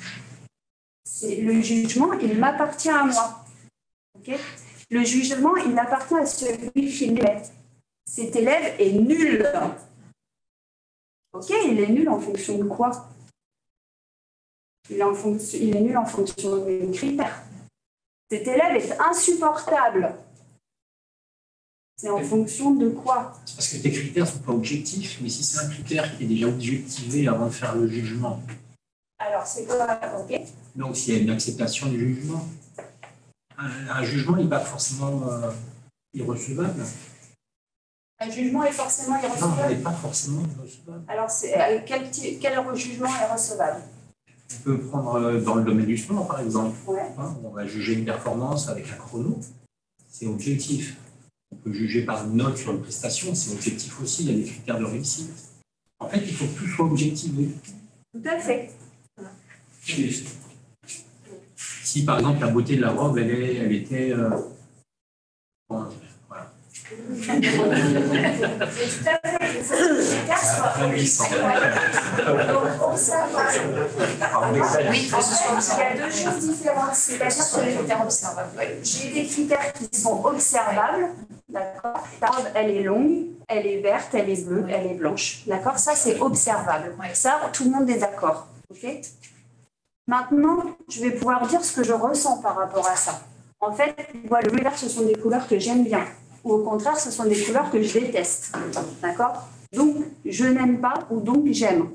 C'est le jugement, il m'appartient à moi. Okay ? Le jugement, il appartient à celui qui l'est. Cet élève est nul. Ok, il est nul en fonction de quoi ? Il est nul en fonction des critères. Cet élève est insupportable. C'est en fonction de quoi ? C'est parce que tes critères ne sont pas objectifs, mais si c'est un critère qui est déjà objectivé avant de faire le jugement. Alors, c'est quoi ? Ok. Donc, s'il y a une acceptation du jugement, un jugement n'est pas forcément irrecevable. Un jugement est forcément Non, irrecevable ? il n'est pas forcément irrecevable. Alors, quel jugement est recevable ? On peut prendre dans le domaine du sport, par exemple. Ouais. On va juger une performance avec un chrono, c'est objectif. On peut juger par une note sur une prestation, c'est objectif aussi, il y a des critères de réussite. En fait, il faut que tout soit objectivé. Tout à fait. Si, par exemple, la beauté de la robe, elle était... Bon, voilà. Tout à fait. Il faut que les critères soient donc, pour ça, Oui, il y a deux choses différentes. C'est-à-dire que les critères observables. J'ai des critères qui sont observables. D'accord. La robe, elle est longue, elle est verte, elle est bleue, elle est blanche. D'accord. Ça, c'est observable. Ça, tout le monde est d'accord. Ok. Maintenant, je vais pouvoir dire ce que je ressens par rapport à ça. En fait, le bleu et vert, ce sont des couleurs que j'aime bien. Ou au contraire, ce sont des couleurs que je déteste. D'accord. Donc, je n'aime pas ou donc j'aime.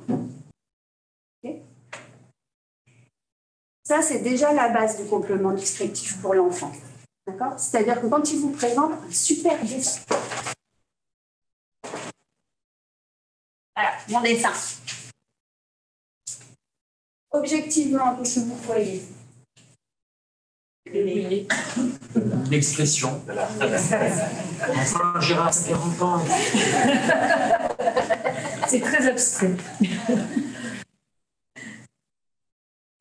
Okay. Ça, c'est déjà la base du complément descriptif pour l'enfant. D'accord. C'est-à-dire que quand il vous présente un super dessin. Voilà, mon dessin. Objectivement, qu'est-ce que vous voyez ? L'expression. Enfin, Gérard, ça fait 40 ans. C'est très abstrait.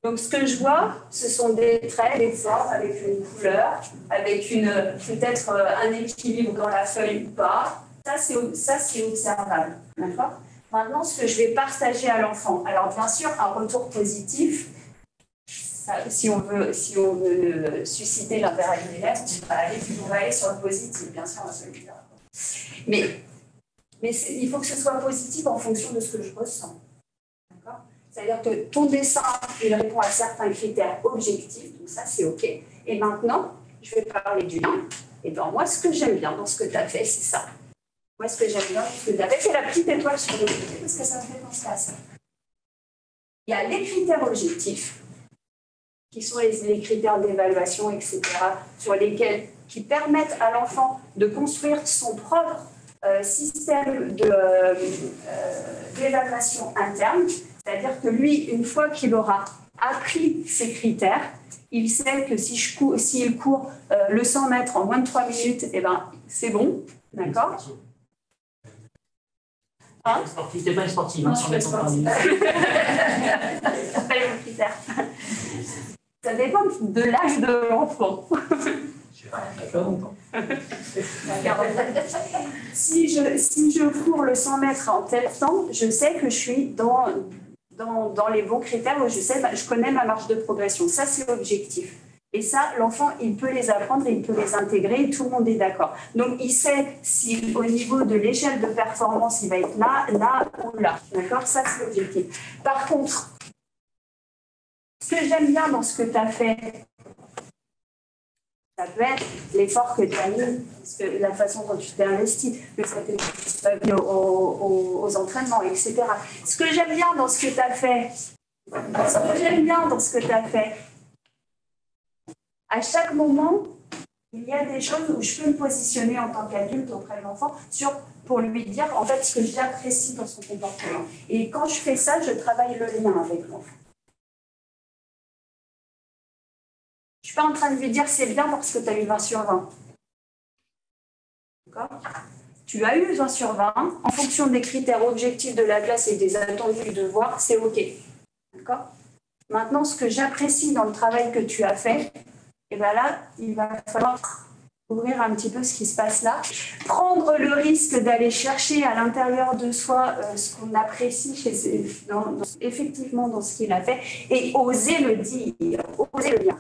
Donc, ce que je vois, ce sont des traits, des formes avec une couleur, avec peut-être un équilibre dans la feuille ou pas. Ça, c'est observable. D'accord ? Maintenant, ce que je vais partager à l'enfant. Alors, bien sûr, un retour positif. Si on veut susciter l'intérêt de l'élève, on va aller sur le positif, bien sûr, celui-là. Mais il faut que ce soit positif en fonction de ce que je ressens. D'accord ? C'est-à-dire que ton dessin, il répond à certains critères objectifs, donc ça, c'est OK. Et maintenant, je vais parler du lien. Et bien, moi, ce que j'aime bien dans ce que tu as fait, c'est ça. Moi, ce que j'aime bien dans ce que tu as fait, c'est la petite étoile sur le côté, parce que ça me fait penser à ça. Il y a les critères objectifs, qui sont les critères d'évaluation, etc., qui permettent à l'enfant de construire son propre système d'évaluation interne. C'est-à-dire que lui, une fois qu'il aura appris ces critères, il sait que s'il court le 100 mètres en moins de 3 minutes, eh ben, c'est bon, d'accord? Hein? T'es pas une sportive, hein, sur les 100 minutes. C'est pas les critères. Ça dépend de l'âge de l'enfant. Si je cours le 100 mètres en tel temps, je sais que je suis dans les bons critères, où je connais ma marge de progression. Ça, c'est objectif. Et ça, l'enfant, il peut les apprendre et il peut les intégrer et tout le monde est d'accord. Donc, il sait si au niveau de l'échelle de performance, il va être là, là ou là. D'accord? Ça, c'est l'objectif. Par contre, ce que j'aime bien dans ce que tu as fait, ça peut être l'effort que tu as mis, la façon dont tu t'es investi, le fait que tu sois venu aux entraînements, etc. Ce que j'aime bien dans ce que tu as fait, à chaque moment, il y a des choses où je peux me positionner en tant qu'adulte auprès de l'enfant pour lui dire en fait ce que j'apprécie dans son comportement. Et quand je fais ça, je travaille le lien avec l'enfant. Je ne suis pas en train de lui dire c'est bien parce que tu as eu 20 sur 20. D'accord? Tu as eu 20 sur 20, en fonction des critères objectifs de la classe et des attendus du devoir, c'est OK. D'accord? Maintenant, ce que j'apprécie dans le travail que tu as fait, et bien là, il va falloir ouvrir un petit peu ce qui se passe là, prendre le risque d'aller chercher à l'intérieur de soi ce qu'on apprécie effectivement dans ce qu'il a fait et oser le dire, oser le dire.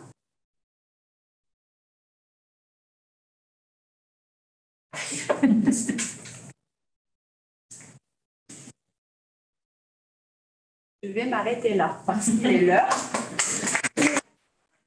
Je vais m'arrêter là parce qu'il est l'heure.